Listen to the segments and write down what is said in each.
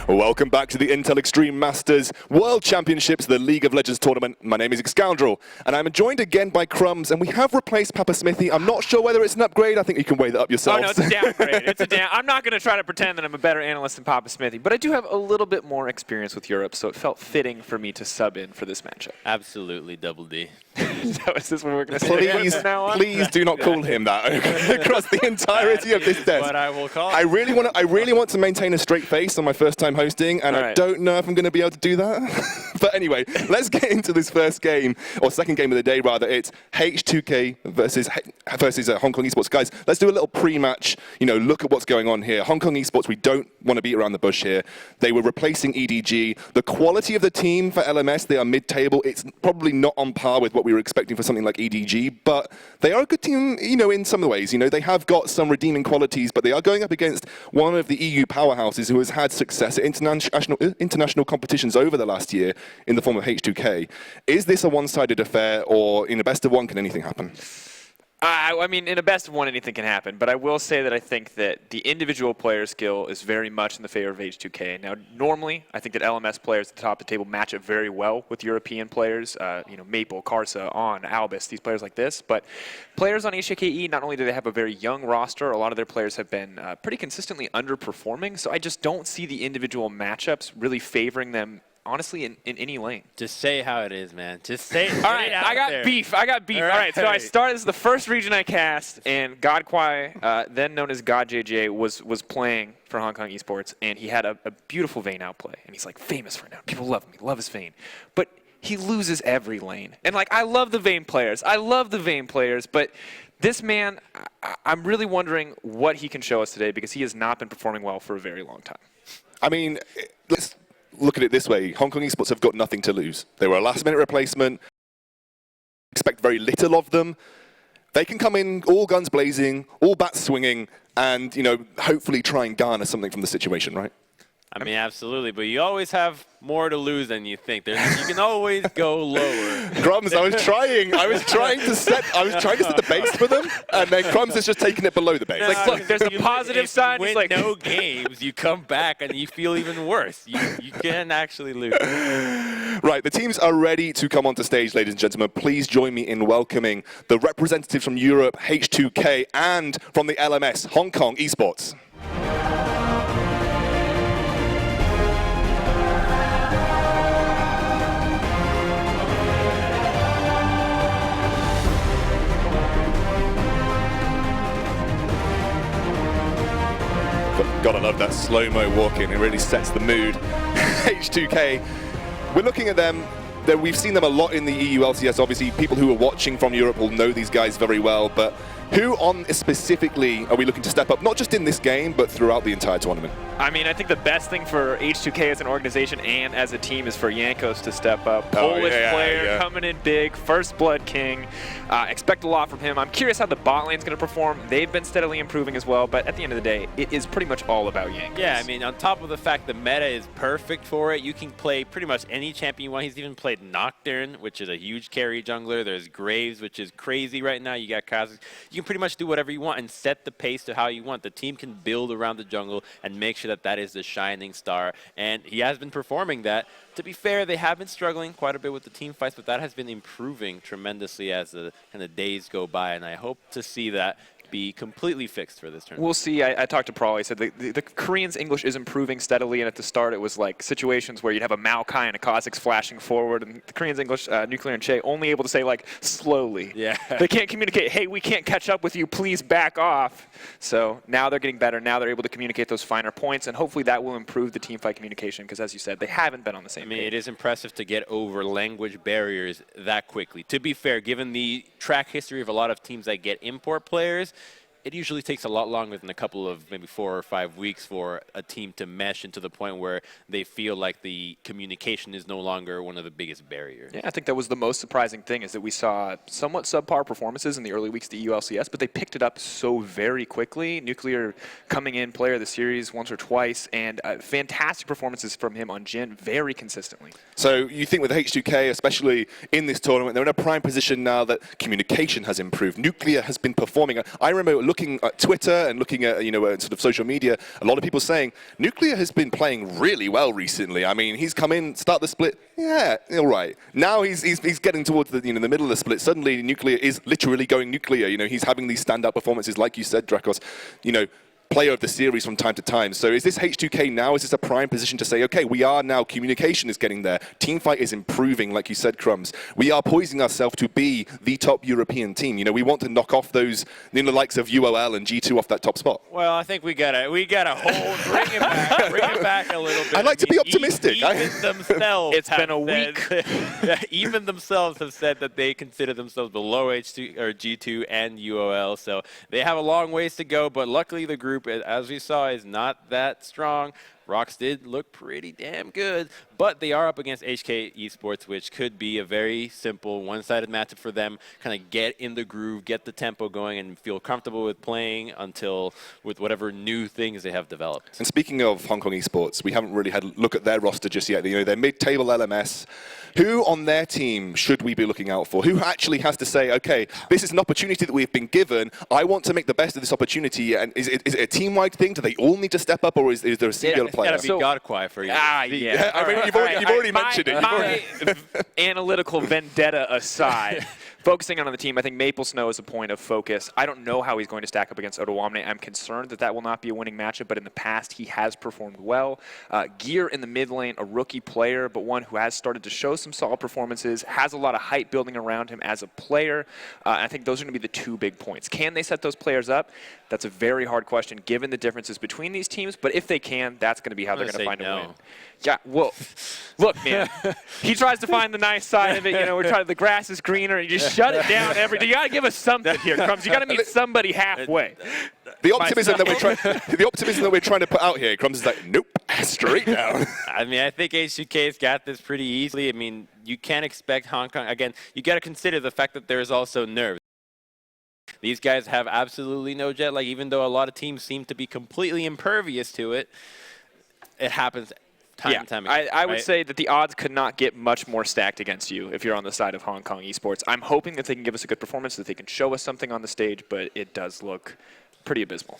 Welcome back to the Intel Extreme Masters World Championships, the League of Legends tournament. My name is Scoundrel, and I'm joined again by Crumbs, and we have replaced Papa Smithy. I'm not sure whether it's an upgrade. I think you can weigh that up yourselves. Oh, no, it's a downgrade. It's a down. I'm not going to try to pretend that I'm a better analyst than Papa Smithy, but I do have a little bit more experience with Europe, so it felt fitting for me to sub in for this matchup. Absolutely, Double D. So is this what we're going to say from now on? Please do not call him that across the entirety of this desk. What I will call I really want to maintain a straight face on my first time hosting, and I don't know if I'm going to be able to do that. But anyway, let's get into this first game, or second game of the day rather. It's H2k versus Hong Kong Esports. Guys, let's do a little pre-match, look at what's going on here. Hong Kong Esports, we don't want to beat around the bush here. They were replacing EDG. The quality of the team for LMS, they are mid-table. It's probably not on par with what we were expecting for something like EDG, but they are a good team, in some ways. They have got some redeeming qualities, but they are going up against one of the EU powerhouses who has had success at international competitions over the last year in the form of H2k. Is this a one-sided affair, or in a best of one, can anything happen? I mean, in a best of one, anything can happen, but I will say that I think that the individual player skill is very much in the favor of H2k. Now, normally, I think that LMS players at the top of the table match up very well with European players, Maple, Karsa, On, Albus, these players like this, but players on H2ke, not only do they have a very young roster, a lot of their players have been pretty consistently underperforming, so I just don't see the individual matchups really favoring them, honestly, in any lane. Just say how it is, man. Just say it. All right, I got beef. All right, so I started, this is the first region I cast, and God Kwai, then known as God JJ, was playing for Hong Kong Esports, and he had a beautiful Vayne outplay, and he's like famous right now. People love him. He loves his Vayne. But he loses every lane. And I love the Vayne players. But this man, I'm really wondering what he can show us today, because he has not been performing well for a very long time. I mean, let's look at it this way. Hong Kong Esports have got nothing to lose. They were a last-minute replacement. Expect very little of them. They can come in all guns blazing, all bats swinging, and hopefully try and garner something from the situation, right? I mean, absolutely, but you always have more to lose than you think. You can always go lower. Crumbs, I was trying to set the base for them, and then Crumbs is just taking it below the base. Look, there's a positive side. You win no games, you come back and you feel even worse. You can actually lose. Right, the teams are ready to come onto stage, ladies and gentlemen. Please join me in welcoming the representatives from Europe, H2k, and from the LMS, Hong Kong Esports. Gotta love that slow-mo walking. It really sets the mood. H2k, we're looking at them. We've seen them a lot in the EU LCS. Obviously, people who are watching from Europe will know these guys very well. But who specifically are we looking to step up, not just in this game, but throughout the entire tournament? I mean, I think the best thing for H2k as an organization and as a team is for Jankos to step up. Polish player coming in big, first blood king. Expect a lot from him. I'm curious how the bot lane's going to perform. They've been steadily improving as well, but at the end of the day, it is pretty much all about Jankos. Yeah, I mean, on top of the fact the meta is perfect for it, you can play pretty much any champion you want. He's even played Nocturne, which is a huge carry jungler. There's Graves, which is crazy right now. You got Kha'Zix. You can pretty much do whatever you want and set the pace to how you want. The team can build around the jungle and make sure that that is the shining star, and he has been performing that. To be fair, they have been struggling quite a bit with the team fights, but that has been improving tremendously as the kind of days go by, and I hope to see that be completely fixed for this tournament. We'll see. I talked to Prawl. He said the Koreans' English is improving steadily, and at the start it was like situations where you'd have a Maokai and a Kha'Zix flashing forward, and the Koreans' English, Nuclear and Che, only able to say slowly. Yeah. They can't communicate, hey, we can't catch up with you, please back off. So now they're getting better. Now they're able to communicate those finer points, and hopefully that will improve the team fight communication, because as you said, they haven't been on the same page. It is impressive to get over language barriers that quickly. To be fair, given the track history of a lot of teams that get import players, it usually takes a lot longer than a couple of maybe 4 or 5 weeks for a team to mesh into the point where they feel like the communication is no longer one of the biggest barriers. Yeah, I think that was the most surprising thing, is that we saw somewhat subpar performances in the early weeks of the EU LCS, but they picked it up so very quickly. Nuclear coming in player of the series once or twice, and fantastic performances from him on Jhin very consistently. So you think with H2k, especially in this tournament, they're in a prime position now that communication has improved. Nuclear has been performing. I remember looking at Twitter and looking at sort of social media, a lot of people saying Nuclear has been playing really well recently. I mean, he's come in, start the split, yeah, all right. Now he's getting towards the the middle of the split. Suddenly, Nuclear is literally going nuclear. He's having these standout performances, like you said, Drakos. Player of the series from time to time. So is this H2K now? Is this a prime position to say, okay, we are now, communication is getting there. Teamfight is improving, like you said, Crumbs. We are poising ourselves to be the top European team. We want to knock off those, the likes of UOL and G2 off that top spot. Well, I think we gotta bring it back a little bit. I like to be optimistic. Even themselves it's been a week. Even themselves have said that they consider themselves below H2 or G2 and UOL. So they have a long ways to go, but luckily the group, as we saw, is not that strong. Rox did look pretty damn good, but they are up against HK Esports, which could be a very simple one-sided matchup for them. Kind of get in the groove, get the tempo going, and feel comfortable with playing with whatever new things they have developed. And speaking of Hong Kong Esports, we haven't really had a look at their roster just yet. They're mid-table LMS. Who on their team should we be looking out for? Who actually has to say, okay, this is an opportunity that we've been given. I want to make the best of this opportunity. And is it a team-wide thing? Do they all need to step up, or is there a singular player? It's got to be Godquai for you. Yeah. I mean, you've already mentioned it. My analytical vendetta aside, focusing on the team, I think Maple Snow is a point of focus. I don't know how he's going to stack up against Ottawamne. I'm concerned that will not be a winning matchup, but in the past he has performed well. Gear in the mid lane, a rookie player, but one who has started to show some solid performances, has a lot of hype building around him as a player. I think those are going to be the two big points. Can they set those players up? That's a very hard question given the differences between these teams, but if they can, that's going to be how they're going to find a win. Yeah, well, look, man, he tries to find the nice side of it. We're trying. The grass is greener, and you just shut it down. You got to give us something here, Crumbs. You got to meet somebody halfway. The optimism that we're trying to put out here, Crumbs is like, nope, straight down. I mean, I think H2K's got this pretty easily. I mean, you can't expect Hong Kong again. You got to consider the fact that there's also nerves. These guys have absolutely no jet lag, even though a lot of teams seem to be completely impervious to it. It happens time and time again. I would say that the odds could not get much more stacked against you if you're on the side of Hong Kong Esports. I'm hoping that they can give us a good performance, that they can show us something on the stage, but it does look pretty abysmal.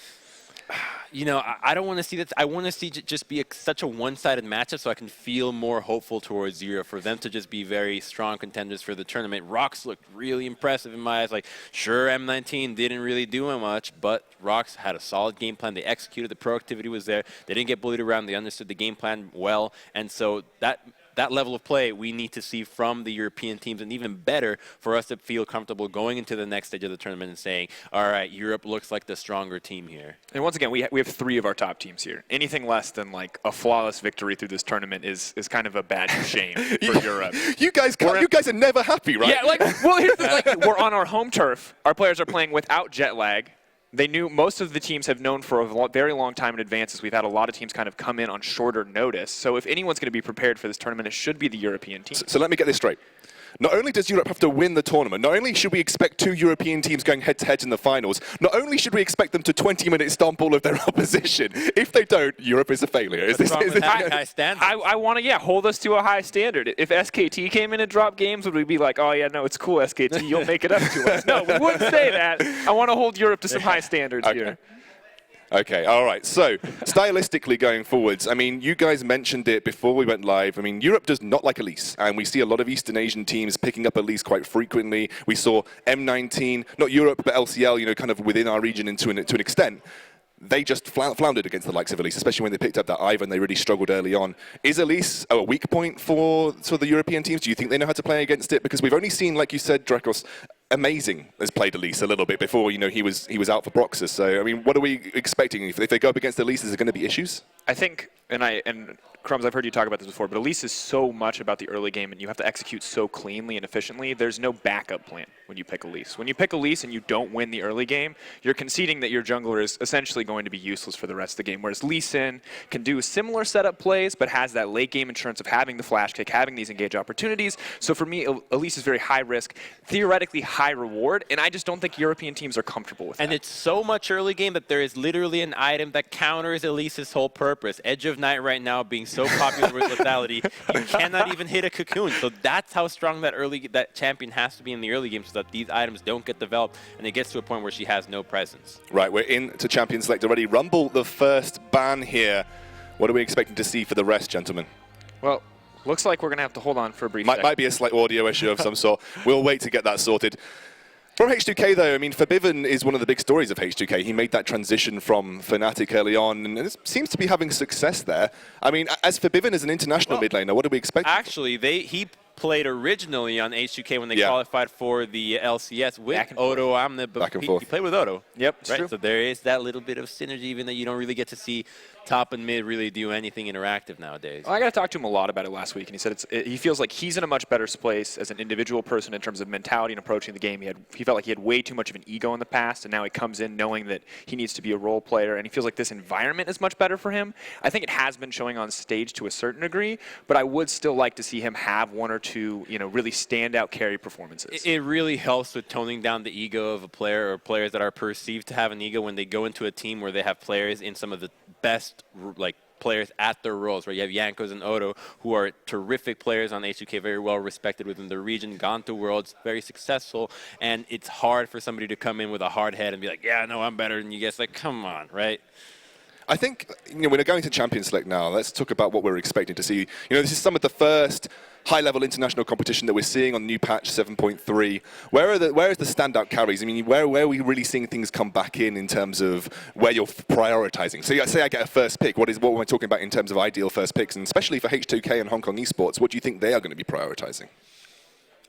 I don't want to see that. I want to see it just be such a one-sided matchup so I can feel more hopeful towards Zero for them to just be very strong contenders for the tournament. Rox looked really impressive in my eyes. Like, sure, M19 didn't really do much, but Rox had a solid game plan. They executed. The proactivity was there. They didn't get bullied around. They understood the game plan well. And so that level of play we need to see from the European teams, and even better for us to feel comfortable going into the next stage of the tournament and saying, all right, Europe looks like the stronger team here. And once again, we have three of our top teams here. Anything less than like a flawless victory through this tournament is kind of a badge of shame for Europe. You guys are never happy, right? Yeah, here's the, we're on our home turf. Our players are playing without jet lag. They knew, most of the teams have known for a very long time in advance, as we've had a lot of teams kind of come in on shorter notice. So if anyone's going to be prepared for this tournament, it should be the European team. So let me get this straight. Not only does Europe have to win the tournament, not only should we expect two European teams going head-to-head in the finals, not only should we expect them to 20-minute stomp all of their opposition. If they don't, Europe is a failure. I want to, hold us to a high standard. If SKT came in and dropped games, would we be like, oh, yeah, no, it's cool, SKT, you'll make it up to us? No, we wouldn't say that. I want to hold Europe to some high standards here. Okay, all right. So, stylistically going forwards, I mean, you guys mentioned it before we went live. I mean, Europe does not like Elise, and we see a lot of Eastern Asian teams picking up Elise quite frequently. We saw M19, not Europe, but LCL, kind of within our region to an extent. They just floundered against the likes of Elise, especially when they picked up that Ivan. They really struggled early on. Is Elise a weak point for the European teams? Do you think they know how to play against it? Because we've only seen, like you said, Drakos, Amazing has played Elise a little bit before. He was out for Broxus. So I mean, what are we expecting if they go up against Elise? Is there going to be issues? I think, and Crumbs, I've heard you talk about this before, but Elise is so much about the early game, and you have to execute so cleanly and efficiently. There's no backup plan when you pick Elise. When you pick Elise and you don't win the early game, you're conceding that your jungler is essentially going to be useless for the rest of the game. Whereas Lee Sin can do similar setup plays, but has that late game insurance of having the flash kick, having these engage opportunities. So for me, Elise is very high risk, theoretically high reward, and I just don't think European teams are comfortable with that. And it's so much early game that there is literally an item that counters Elise's whole purpose. purpose. Edge of Night right now being so popular with lethality, you cannot even hit a cocoon. So that's how strong that champion has to be in the early game so that these items don't get developed and it gets to a point where she has no presence. Right, we're into champion select already. Rumble, the first ban here. What are we expecting to see for the rest, gentlemen? Well, looks like we're going to have to hold on for a brief second. Might be a slight audio issue of some sort. We'll wait to get that sorted. From H2k, though, I mean, Forbiven is one of the big stories of H2k. He made that transition from Fnatic early on, and it seems to be having success there. I mean, as Forbiven as an international mid laner, what do we expect? Actually, he played originally on H2k when they qualified for the LCS with Odo. Back and forth. He played with Odo. Yep, right? true. So there is that little bit of synergy, even though you don't really get to see top and mid really do anything interactive nowadays. Well, I got to talk to him a lot about it last week, and he said he feels like he's in a much better place as an individual person in terms of mentality and approaching the game. He felt like he had way too much of an ego in the past, and now he comes in knowing that he needs to be a role player, and he feels like this environment is much better for him. I think it has been showing on stage to a certain degree, but I would still like to see him have one or two, really standout carry performances. It really helps with toning down the ego of a player or players that are perceived to have an ego when they go into a team where they have players in some of the best players at their roles, where you have Jankos and Odo, who are terrific players on H2k, very well respected within the region, gone to Worlds, very successful, and it's hard for somebody to come in with a hard head and be like, yeah, no, I'm better than you guys. Like, come on, right? I think, we're going to Champions Select now. Let's talk about what we're expecting to see. This is some of the first high-level international competition that we're seeing on new patch 7.3. Where is the standout carries? I mean, where are we really seeing things come back in terms of where you're prioritizing? So say I get a first pick. What am I talking about in terms of ideal first picks? And especially for H2k and Hong Kong Esports, what do you think they are going to be prioritizing?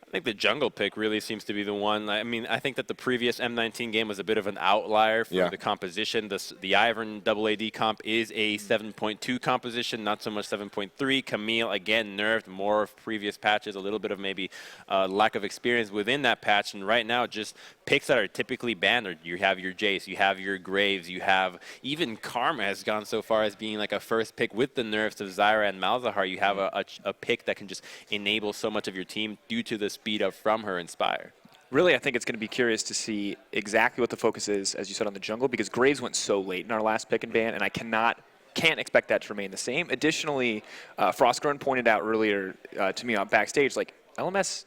I think the jungle pick really seems to be the one. I mean, I think that the previous M19 game was a bit of an outlier for the composition. The Ivern AAD comp is a 7.2 composition, not so much 7.3. Camille, again, nerfed more of previous patches, a little bit of maybe lack of experience within that patch. And right now, just picks that are typically banned. Or you have your Jace, you have your Graves, you have even Karma has gone so far as being like a first pick with the nerfs of Zyra and Malzahar. You have a pick that can just enable so much of your team due to the speed up from her Inspire. Really, I think it's going to be curious to see exactly what the focus is, as you said, on the jungle, because Graves went so late in our last pick and ban, and I can't expect that to remain the same. Additionally, Frostgrun pointed out earlier to me on backstage, like, LMS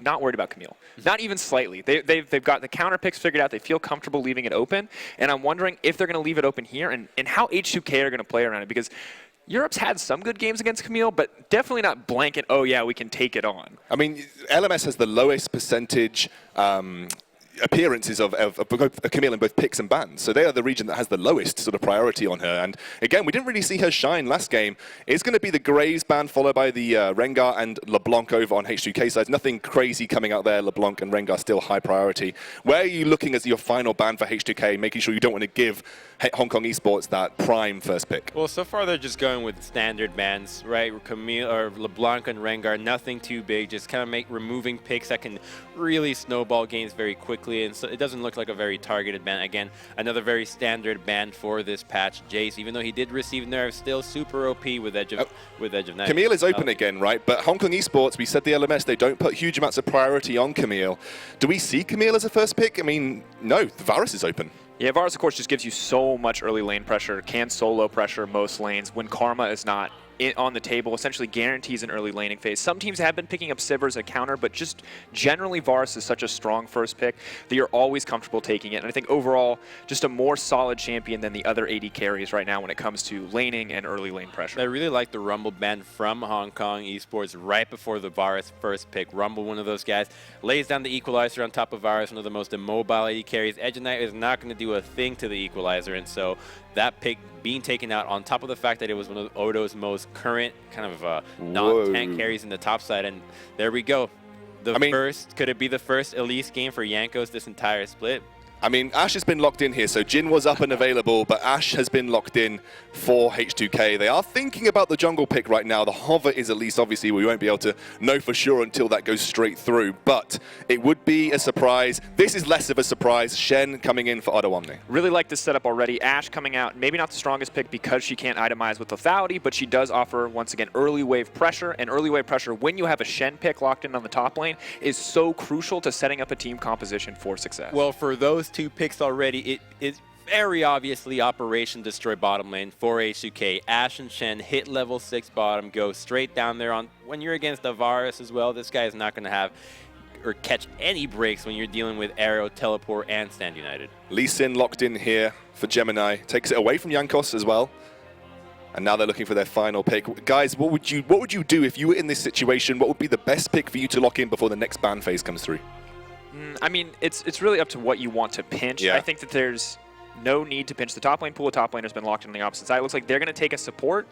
not worried about Camille. Not even slightly. They've got the counter picks figured out. They feel comfortable leaving it open, and I'm wondering if they're going to leave it open here and how H2k are going to play around it, because Europe's had some good games against Camille, but definitely not blanket, oh yeah, we can take it on. I mean, LMS has the lowest percentage appearances of Camille in both picks and bans. So they are the region that has the lowest sort of priority on her. And again, we didn't really see her shine last game. It's going to be the Graves ban followed by the Rengar and LeBlanc over on H2k side. Nothing crazy coming out there. LeBlanc and Rengar still high priority. Where are you looking as your final ban for H2k, making sure you don't want to give Hong Kong Esports that prime first pick? Well, so far they're just going with standard bans, right? Camille or LeBlanc and Rengar, nothing too big, just kind of removing picks that can really snowball games very quickly, and so it doesn't look like a very targeted ban. Again, another very standard ban for this patch. Jace, even though he did receive nerfs, still super OP with Edge of Night. Camille is open again, right? But Hong Kong Esports, we said the LMS, they don't put huge amounts of priority on Camille. Do we see Camille as a first pick? I mean, no, the Varus is open. Yeah, Varus, of course, just gives you so much early lane pressure, can solo pressure most lanes when Karma is not on the table, essentially guarantees an early laning phase. Some teams have been picking up Sivir as a counter, but just generally Varus is such a strong first pick that you're always comfortable taking it. And I think overall, just a more solid champion than the other AD carries right now when it comes to laning and early lane pressure. I really like the Rumble ban from Hong Kong Esports right before the Varus first pick. Rumble, one of those guys, lays down the equalizer on top of Varus, one of the most immobile AD carries. Edge of Night is not going to do a thing to the equalizer, and so that pick being taken out on top of the fact that it was one of Odo's most current kind of non-tank carries in the top side, and there we go. Could it be the first Elise game for Jankos this entire split? I mean, Ashe has been locked in here, so Jin was up and available, but Ashe has been locked in for H2k. They are thinking about the jungle pick right now. The hover is at least, obviously, we won't be able to know for sure until that goes straight through, but it would be a surprise. This is less of a surprise. Shen coming in for Adewamne. Really like this setup already. Ashe coming out, maybe not the strongest pick because she can't itemize with lethality, but she does offer, once again, early wave pressure, and early wave pressure when you have a Shen pick locked in on the top lane is so crucial to setting up a team composition for success. Well, for those two picks already, it very obviously Operation Destroy bottom lane for H2k. Ashe and Shen hit level 6 bottom, go straight down there. When you're against a Varus as well, this guy is not going to have or catch any breaks when you're dealing with Arrow, Teleport, and Stand United. Lee Sin locked in here for Gemini. Takes it away from Jankos as well. And now they're looking for their final pick. Guys, what would you do if you were in this situation? What would be the best pick for you to lock in before the next ban phase comes through? I mean, it's really up to what you want to pinch. Yeah. I think that there's no need to pinch the top lane pool. The top lane has been locked in on the opposite side. It looks like they're going to take a support,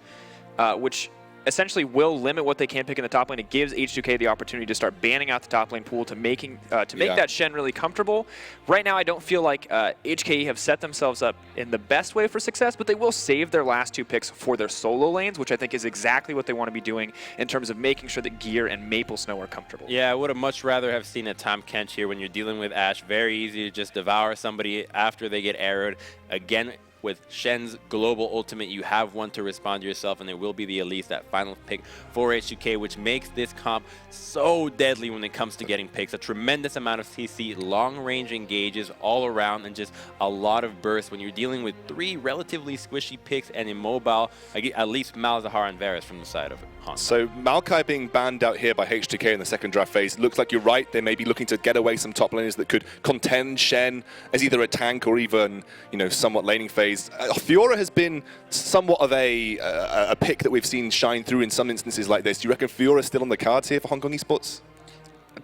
which essentially will limit what they can pick in the top lane. It gives H2k the opportunity to start banning out the top lane pool to make that Shen really comfortable. Right now, I don't feel like HKE have set themselves up in the best way for success, but they will save their last 2 picks for their solo lanes, which I think is exactly what they want to be doing in terms of making sure that Gear and Maple Snow are comfortable. Yeah, I would have much rather have seen a Tahm Kench here when you're dealing with Ashe. Very easy to just devour somebody after they get arrowed. Again, with Shen's global ultimate, you have one to respond to yourself, and it will be the Elise, that final pick for H2k, which makes this comp so deadly when it comes to getting picks. A tremendous amount of CC, long-range engages all around, and just a lot of burst when you're dealing with 3 relatively squishy picks and immobile, at least Malzahar and Varus from the side of Hong. So Maokai being banned out here by H2k in the second draft phase. Looks like you're right. They may be looking to get away some top laners that could contend Shen as either a tank or even, somewhat laning phase. Fiora has been somewhat of a pick that we've seen shine through in some instances like this. Do you reckon Fiora is still on the cards here for Hong Kong Esports?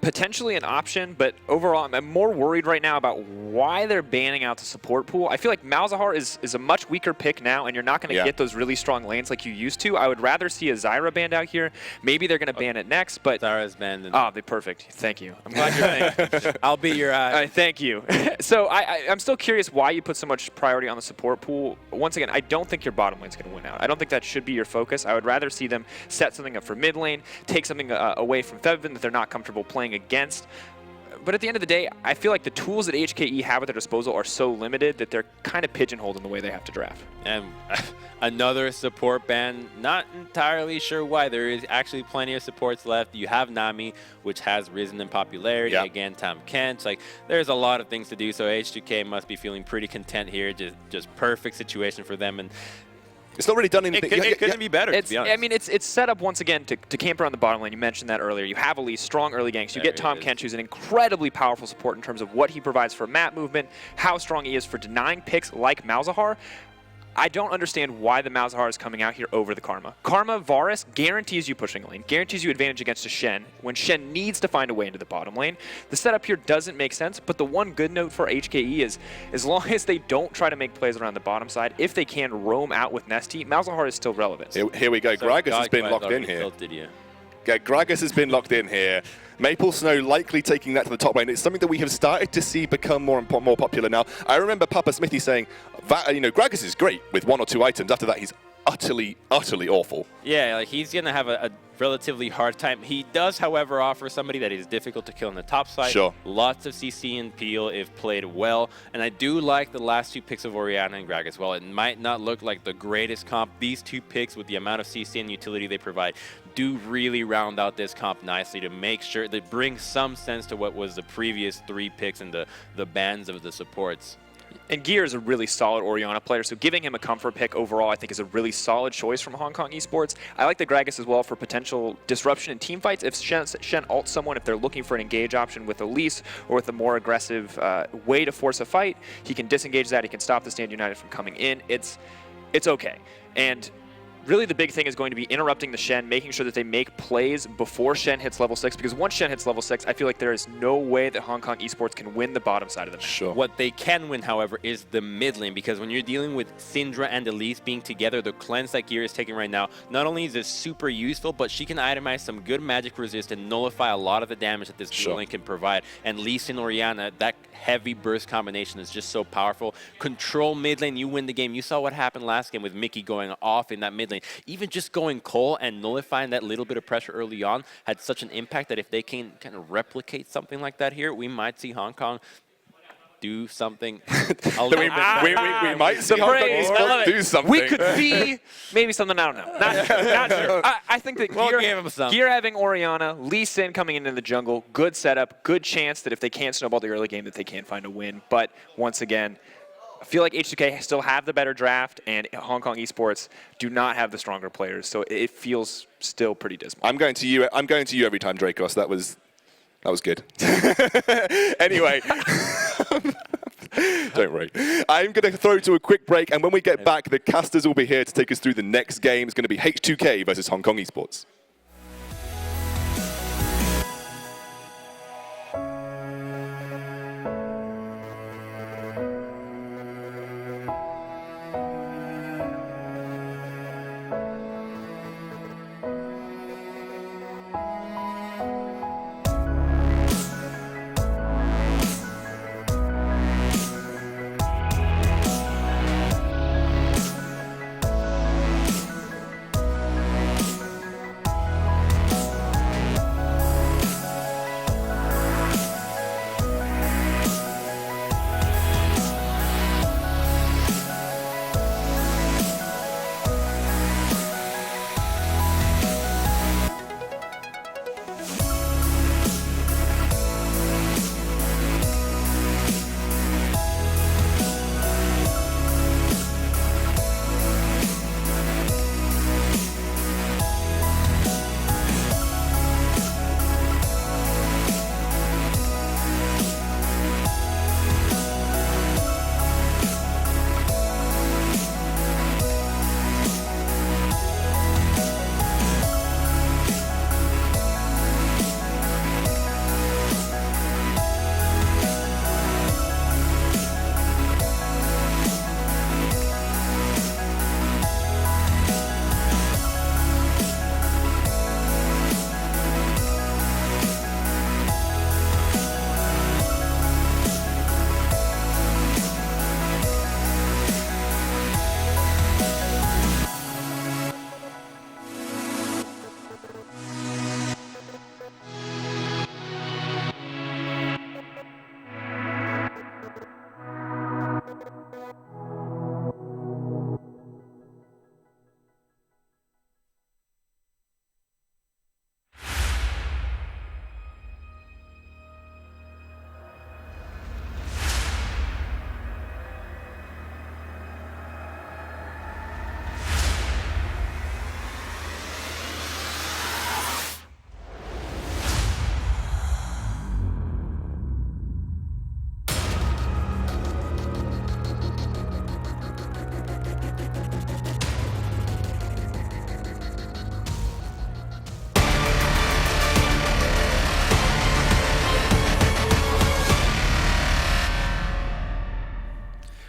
Potentially an option, but overall, I'm more worried right now about why they're banning out the support pool. I feel like Malzahar is a much weaker pick now, and you're not going to get those really strong lanes like you used to. I would rather see a Zyra banned out here. Maybe they're going to ban it next, but Zyra's banned. Oh, they're perfect. Thank you. I'm glad you're thinking. I'll be your eye. Thank you. So I'm still curious why you put so much priority on the support pool. Once again, I don't think your bottom lane's going to win out. I don't think that should be your focus. I would rather see them set something up for mid lane, take something away from Fevin that they're not comfortable playing against. But at the end of the day, I feel like the tools that HKE have at their disposal are so limited that they're kind of pigeonholed in the way they have to draft. And another support ban, not entirely sure why. There is actually plenty of supports left. You have Nami, which has risen in popularity. Yep. Again, Tahm Kench. Like, there's a lot of things to do, so H2k must be feeling pretty content here. Just perfect situation for them. And it's not really done anything. It couldn't be better, to be honest. I mean, it's set up once again to camp around the bottom lane. You mentioned that earlier. You have Elise, strong early ganks. You get Tahm Kench, who's an incredibly powerful support in terms of what he provides for map movement, how strong he is for denying picks like Malzahar. I don't understand why the Malzahar is coming out here over the Karma. Karma, Varus guarantees you pushing a lane, guarantees you advantage against a Shen when Shen needs to find a way into the bottom lane. The setup here doesn't make sense, but the one good note for HKE is as long as they don't try to make plays around the bottom side, if they can roam out with Nesty, Malzahar is still relevant. Here we go. Gragas has been locked in here. Gragas has been locked in here. Maple Snow likely taking that to the top lane. It's something that we have started to see become more popular now. I remember Papa Smithy saying, Gragas is great with 1 or 2 items. After that, he's utterly awful. Yeah, like he's going to have a relatively hard time. He does, however, offer somebody that is difficult to kill on the top side. Sure. Lots of CC and peel if played well. And I do like the last 2 picks of Orianna and Gragas. While it might not look like the greatest comp, these 2 picks with the amount of CC and utility they provide do really round out this comp nicely to make sure they bring some sense to what was the previous 3 picks and the bans of the supports. And Gear is a really solid Orianna player, so giving him a comfort pick overall I think is a really solid choice from Hong Kong Esports. I like the Gragas as well for potential disruption in team fights. If Shen ults someone, if they're looking for an engage option with Elise or with a more aggressive way to force a fight, he can disengage that, he can stop the Stand United from coming in. It's okay. And really the big thing is going to be interrupting the Shen, making sure that they make plays before Shen hits level 6, because once Shen hits level 6, I feel like there is no way that Hong Kong Esports can win the bottom side of the map. Sure. What they can win, however, is the mid lane, because when you're dealing with Syndra and Elise being together, the cleanse that Gear is taking right now, not only is it super useful, but she can itemize some good magic resist and nullify a lot of the damage that this dual lane can provide. And Lee Sin Orianna, that heavy burst combination is just so powerful. Control mid lane, you win the game. You saw what happened last game with Mickey going off in that mid lane. Even just going Cole and nullifying that little bit of pressure early on had such an impact that if they can kind of replicate something like that here, we might see Hong Kong do something a little bit better. We might see Hong Kong Esports do something. We could be maybe something, I don't know. Not sure. I think that Gear having Orianna, Lee Sin coming into the jungle, good setup, good chance that if they can't snowball the early game that they can find a win. But once again, I feel like H2K still have the better draft, and Hong Kong Esports do not have the stronger players, so it feels still pretty dismal. I'm going to you every time, Dracos. That was good. Anyway. Don't worry. I'm going to throw to a quick break, and when we get back, the casters will be here to take us through the next game. It's going to be H2K versus Hong Kong Esports.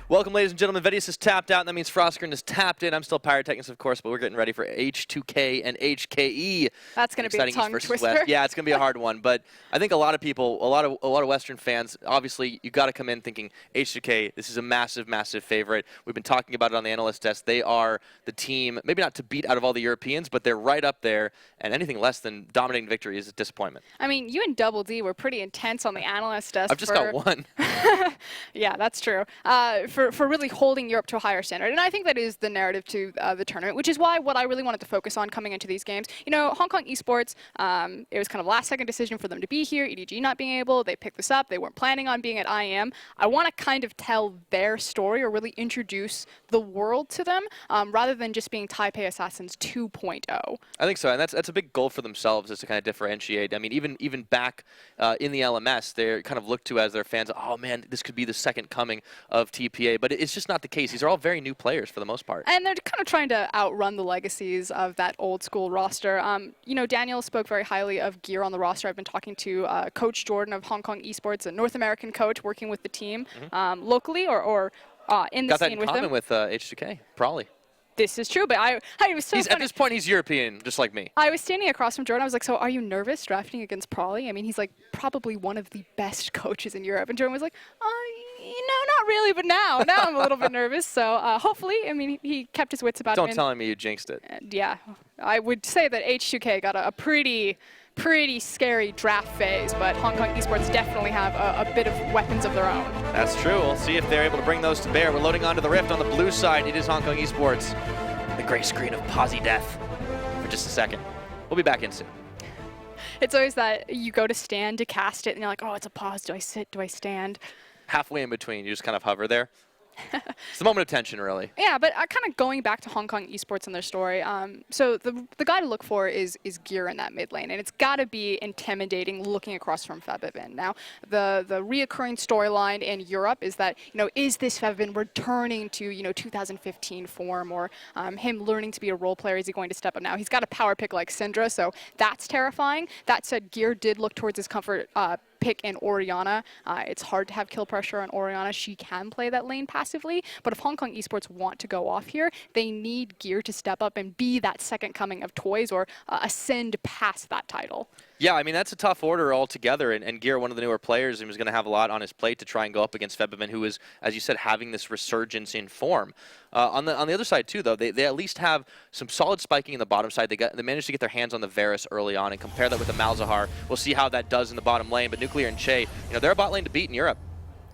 Welcome, ladies and gentlemen. Vedius is tapped out, and that means Frostgren is tapped in. I'm still Pyrotechnics, of course, but we're getting ready for H2K and HKE. That's going to be a tongue twister. West. Yeah, it's going to be a hard one, but I think a lot of people, a lot of Western fans, obviously, you got to come in thinking H2K. This is a massive, massive favorite. We've been talking about it on the analyst desk. They are the team, maybe not to beat out of all the Europeans, but they're right up there, and anything less than dominating victory is a disappointment. I mean, you and Double D were pretty intense on the analyst desk. I've just got one. Yeah, that's true. For really holding Europe to a higher standard. And I think that is the narrative to the tournament, which is why what I really wanted to focus on coming into these games. You know, Hong Kong Esports, it was kind of last-second decision for them to be here, EDG not being able. They picked this up. They weren't planning on being at IEM. I want to kind of tell their story or really introduce the world to them rather than just being Taipei Assassins 2.0. I think so, and that's a big goal for themselves, is to kind of differentiate. I mean, even back in the LMS, they're kind of looked to as their fans, oh man, this could be the second coming of TPA, but it's just not the case. These are all very new players for the most part. And they're kind of trying to outrun the legacies of that old school roster. You know, Daniel spoke very highly of gear on the roster. I've been talking to Coach Jordan of Hong Kong Esports, a North American coach working with the team locally or in the scene with them. Got that in common with H2K, probably. This is true, but I was so funny. At this point, he's European, just like me. I was standing across from Jordan. I was like, so are you nervous drafting against Prawley? I mean, he's like probably one of the best coaches in Europe. And Jordan was like, no, not really, but now I'm a little bit nervous. So hopefully, I mean, he kept his wits about him. Don't tell me you jinxed it. Yeah, I would say that H2K got a pretty scary draft phase, but Hong Kong Esports definitely have a bit of weapons of their own. That's true. We'll see if they're able to bring those to bear. We're loading onto the Rift on the blue side. It is Hong Kong Esports. The gray screen of Posy Death for just a second. We'll be back in soon. It's always that you go to stand to cast it, and you're like, oh, it's a pause. Do I sit? Do I stand? Halfway in between. You just kind of hover there. It's the moment of tension, really. Yeah, but kind of going back to Hong Kong Esports and their story, so the guy to look for is Gear in that mid lane, and it's got to be intimidating looking across from Febvin. Now, the reoccurring storyline in Europe is that, is this Febvin returning to, 2015 form, or him learning to be a role player? Is he going to step up now? He's got a power pick like Syndra, so that's terrifying. That said, Gear did look towards his comfort pick in Orianna. It's hard to have kill pressure on Orianna. She can play that lane passively, but if Hong Kong Esports want to go off here, they need Gear to step up and be that second coming of Toys, or ascend past that title. Yeah, I mean, that's a tough order altogether, and Gear, one of the newer players, and was going to have a lot on his plate to try and go up against Febvin, who is, as you said, having this resurgence in form. On the other side, too, though, they at least have some solid spiking in the bottom side. They managed to get their hands on the Varus early on and compare that with the Malzahar. We'll see how that does in the bottom lane, but Nuclear and Che, they're a bot lane to beat in Europe.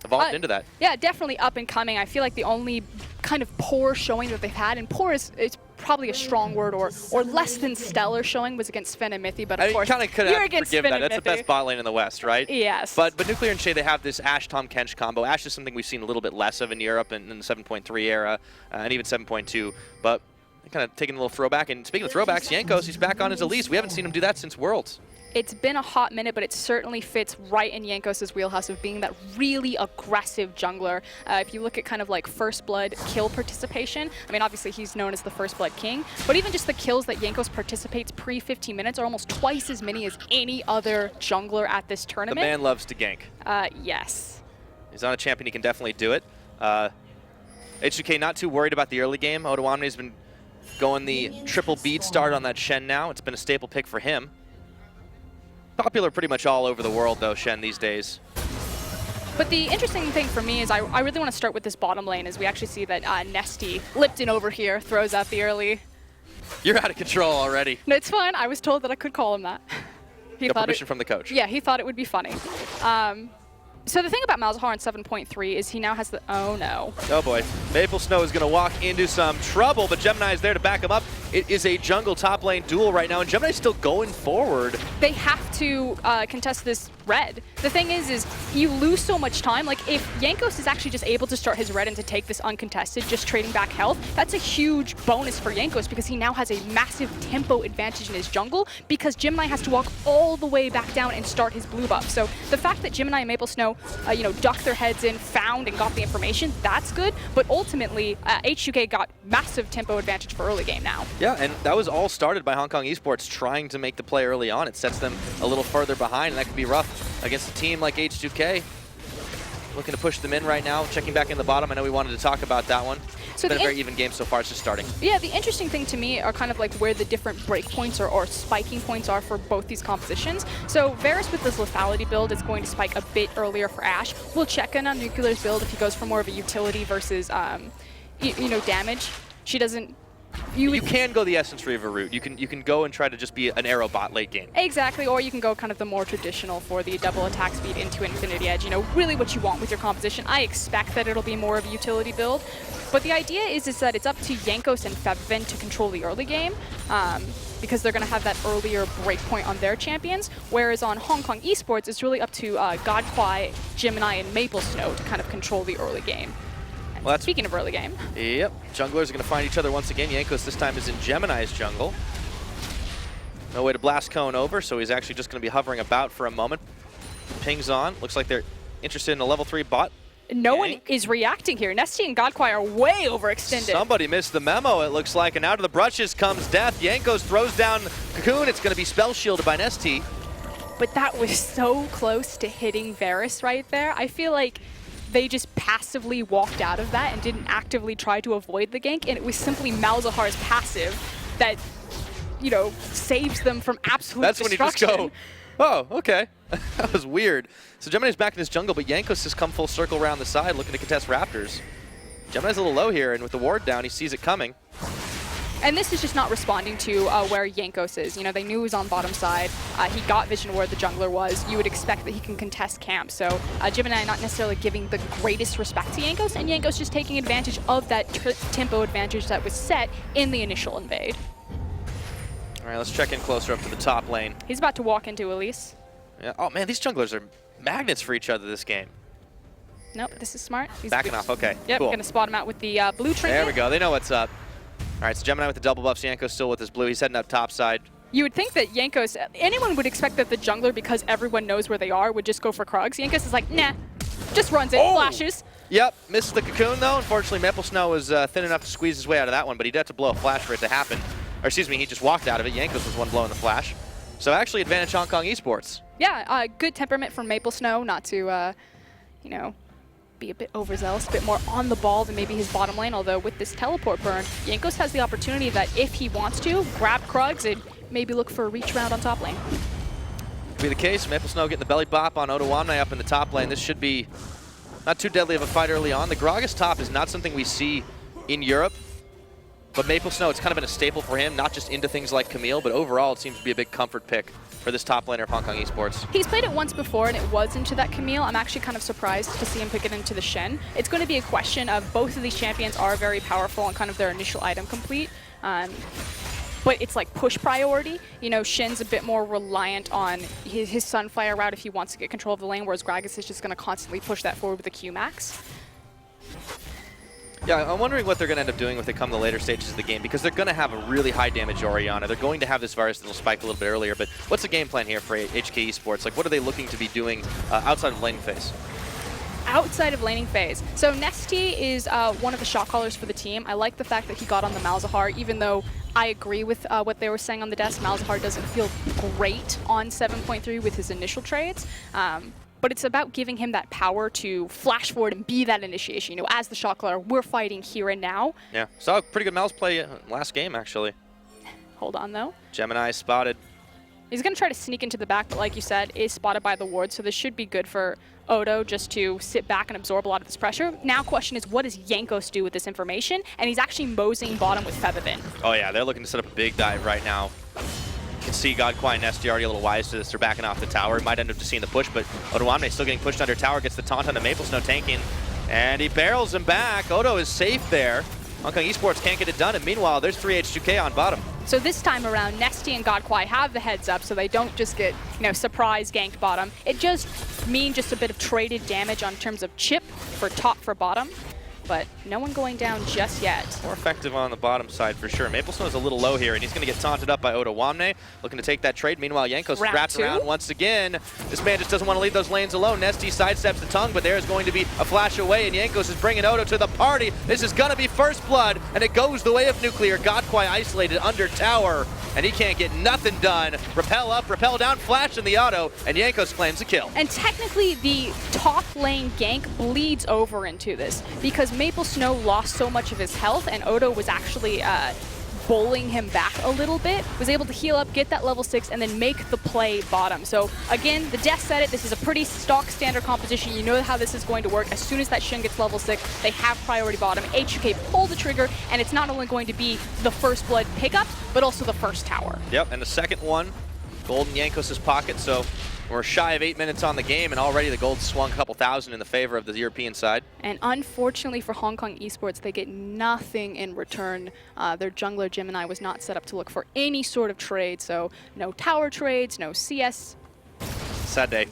Evolved into that. Yeah, definitely up and coming. I feel like the only kind of poor showing that they've had, and poor is probably a strong word, or less than stellar showing, was against Fen and Mithy, but of course, you're against Fen that. and That's the best bot lane in the West, right? Yes. But Nuclear and Che, they have this Ashe Tom Kench combo. Ashe is something we've seen a little bit less of in Europe in the 7.3 era, and even 7.2, but kind of taking a little throwback. And speaking of throwbacks, Jankos, he's back on his Elise. We haven't seen him do that since Worlds. It's been a hot minute, but it certainly fits right in Jankos' wheelhouse of being that really aggressive jungler. If you look at kind of like First Blood kill participation, I mean, obviously he's known as the First Blood King, but even just the kills that Jankos participates pre-15 minutes are almost twice as many as any other jungler at this tournament. The man loves to gank. Yes. He's on a champion, he can definitely do it. H2k not too worried about the early game. Odoamne has been going the triple bead start on that Shen now. It's been a staple pick for him. Popular pretty much all over the world, though, Shen, these days. But the interesting thing for me is I really want to start with this bottom lane, as we actually see that Nesty, Lipton over here, throws out the early. You're out of control already. No, it's fine. I was told that I could call him that. He got permission from the coach. Yeah, he thought it would be funny. So the thing about Malzahar in 7.3 is he now has the... Oh, no. Oh, boy. Maple Snow is going to walk into some trouble, but Gemini is there to back him up. It is a jungle top lane duel right now, and Gemini's still going forward. They have to contest this red. The thing is you lose so much time. Like, if Jankos is actually just able to start his red and to take this uncontested, just trading back health, that's a huge bonus for Jankos, because he now has a massive tempo advantage in his jungle, because Gemini has to walk all the way back down and start his blue buff. So the fact that Gemini and Maple Snow ducked their heads in, found and got the information, that's good. But ultimately, H2k got massive tempo advantage for early game now. Yeah, and that was all started by Hong Kong Esports trying to make the play early on. It sets them a little further behind, and that could be rough against a team like H2k. Looking to push them in right now, checking back in the bottom. I know we wanted to talk about that one. So it's been a very even game so far. It's just starting. Yeah, the interesting thing to me are kind of like where the different breakpoints or spiking points are for both these compositions. So Varus with this lethality build is going to spike a bit earlier for Ashe. We'll check in on Nuclear's build if he goes for more of a utility versus, damage. She doesn't... You can go the Essence Reaver route. You can go and try to just be an arrow bot late game. Exactly, or you can go kind of the more traditional for the double attack speed into Infinity Edge. Really what you want with your composition. I expect that it'll be more of a utility build. But the idea is that it's up to Jankos and Febvin to control the early game, because they're going to have that earlier breakpoint on their champions, whereas on Hong Kong Esports, it's really up to Godquai, Gemini, and Maple Snow to kind of control the early game. Well, speaking of early game. Yep, junglers are going to find each other once again. Jankos this time is in Gemini's jungle. No way to blast cone over, so he's actually just going to be hovering about for a moment. Pings on. Looks like they're interested in a level 3 bot. No one is reacting here. Nesty and Godquai are way overextended. Somebody missed the memo, it looks like, and out of the brushes comes death. Jankos throws down Cocoon. It's going to be spell shielded by Nesty. But that was so close to hitting Varus right there. I feel like they just passively walked out of that and didn't actively try to avoid the gank, and it was simply Malzahar's passive that, saves them from absolute destruction. That's when you just go, oh, okay. That was weird. So Gemini's back in his jungle, but Jankos has come full circle around the side looking to contest Raptors. Gemini's a little low here, and with the ward down, he sees it coming. And this is just not responding to where Jankos is. They knew he was on bottom side. He got vision where the jungler was. You would expect that he can contest camp. So Gemini not necessarily giving the greatest respect to Jankos, and Jankos just taking advantage of that tempo advantage that was set in the initial invade. All right, let's check in closer up to the top lane. He's about to walk into Elise. Yeah. Oh, man, these junglers are magnets for each other this game. Nope, this is smart. He's Backing off, okay, Yep, cool. gonna spot him out with the blue trinket. There we go, they know what's up. All right, so Gemini with the double buffs, Yanko's still with his blue. He's heading up top side. You would think that Jankos, anyone would expect that the jungler, because everyone knows where they are, would just go for Krugs. Jankos is like, nah, just runs in, flashes. Yep, missed the cocoon though. Unfortunately, Maple Snow was thin enough to squeeze his way out of that one, but he'd have to blow a flash for it to happen. Or excuse me, he just walked out of it. Jankos was one blowing the flash. So actually advantage Hong Kong Esports. Yeah, good temperament from Maple Snow, not to, you know, be a bit overzealous, a bit more on the ball than maybe his bottom lane, although with this teleport burn, Jankos has the opportunity that if he wants to, grab Krugs and maybe look for a reach round on top lane. Be the case. Maple Snow getting the belly bop on Odoamne up in the top lane. This should be not too deadly of a fight early on. The Gragas top is not something we see in Europe, but Maple Snow, it's kind of been a staple for him, not just into things like Camille, but overall it seems to be a big comfort pick for this top laner of Hong Kong Esports. He's played it once before and it was into that Camille. I'm actually kind of surprised to see him pick it into the Shen. It's going to be a question of both of these champions are very powerful and kind of their initial item complete. But it's like push priority. You know, Shen's a bit more reliant on his Sunfire route if he wants to get control of the lane, whereas Gragas is just going to constantly push that forward with the Q-Max. Yeah, I'm wondering what they're going to end up doing with it come the later stages of the game, because they're going to have a really high damage Orianna. They're going to have this virus that'll spike a little bit earlier, but what's the game plan here for H2k Esports? Like, what are they looking to be doing outside of laning phase? Outside of laning phase. So Nesty is one of the shot callers for the team. I like the fact that he got on the Malzahar, even though I agree with what they were saying on the desk. Malzahar doesn't feel great on 7.3 with his initial trades. But it's about giving him that power to flash forward and be that initiation. You know, as the shot caller, we're fighting here and now. Yeah, saw a pretty good Malz play last game, actually. Hold on, though. Gemini spotted. He's going to try to sneak into the back, but like you said, is spotted by the ward, so this should be good for Odo just to sit back and absorb a lot of this pressure. Now question is, what does Jankos do with this information? And he's actually moseying bottom with Febivin. Oh yeah, they're looking to set up a big dive right now. You can see Godquai and Nesty already a little wise to this. They're backing off the tower. Might end up just seeing the push, but Odoamne still getting pushed under tower, gets the taunt on the Maple Snow tanking, and he barrels him back. Odo is safe there. Hong Kong Esports can't get it done, and meanwhile, there's 3 H2k on bottom. So this time around, Nesty and Godquai have the heads up, so they don't just get, you know, surprise ganked bottom. It just means just a bit of traded damage on terms of chip for top for bottom, but no one going down just yet. More effective on the bottom side for sure. Maple Snow's a little low here, and he's going to get taunted up by Odoamne, looking to take that trade. Meanwhile, Jankos wrapped around once again. This man just doesn't want to leave those lanes alone. Nesty sidesteps the tongue, but there's going to be a flash away, and Jankos is bringing Odo to the party. This is going to be first blood, and it goes the way of nuclear. Godquai isolated under tower, and he can't get nothing done. Repel up, repel down, flash in the auto, and Jankos claims a kill. And technically, the top lane gank bleeds over into this, because Maple Snow lost so much of his health, and Odo was actually bowling him back a little bit, was able to heal up, get that level 6, and then make the play bottom. So again, the desk said it, this is a pretty stock standard composition. You know how this is going to work. As soon as that Shen gets level 6, they have priority bottom. H2k pull the trigger, and it's not only going to be the first blood pickup, but also the first tower. Yep, and the second one, gold in Jankos' pocket, so we're shy of 8 minutes on the game, and already the gold swung a couple thousand in the favor of the European side. And unfortunately for Hong Kong Esports, they get nothing in return. Their jungler Gemini was not set up to look for any sort of trade, so no tower trades, no CS. Sad day.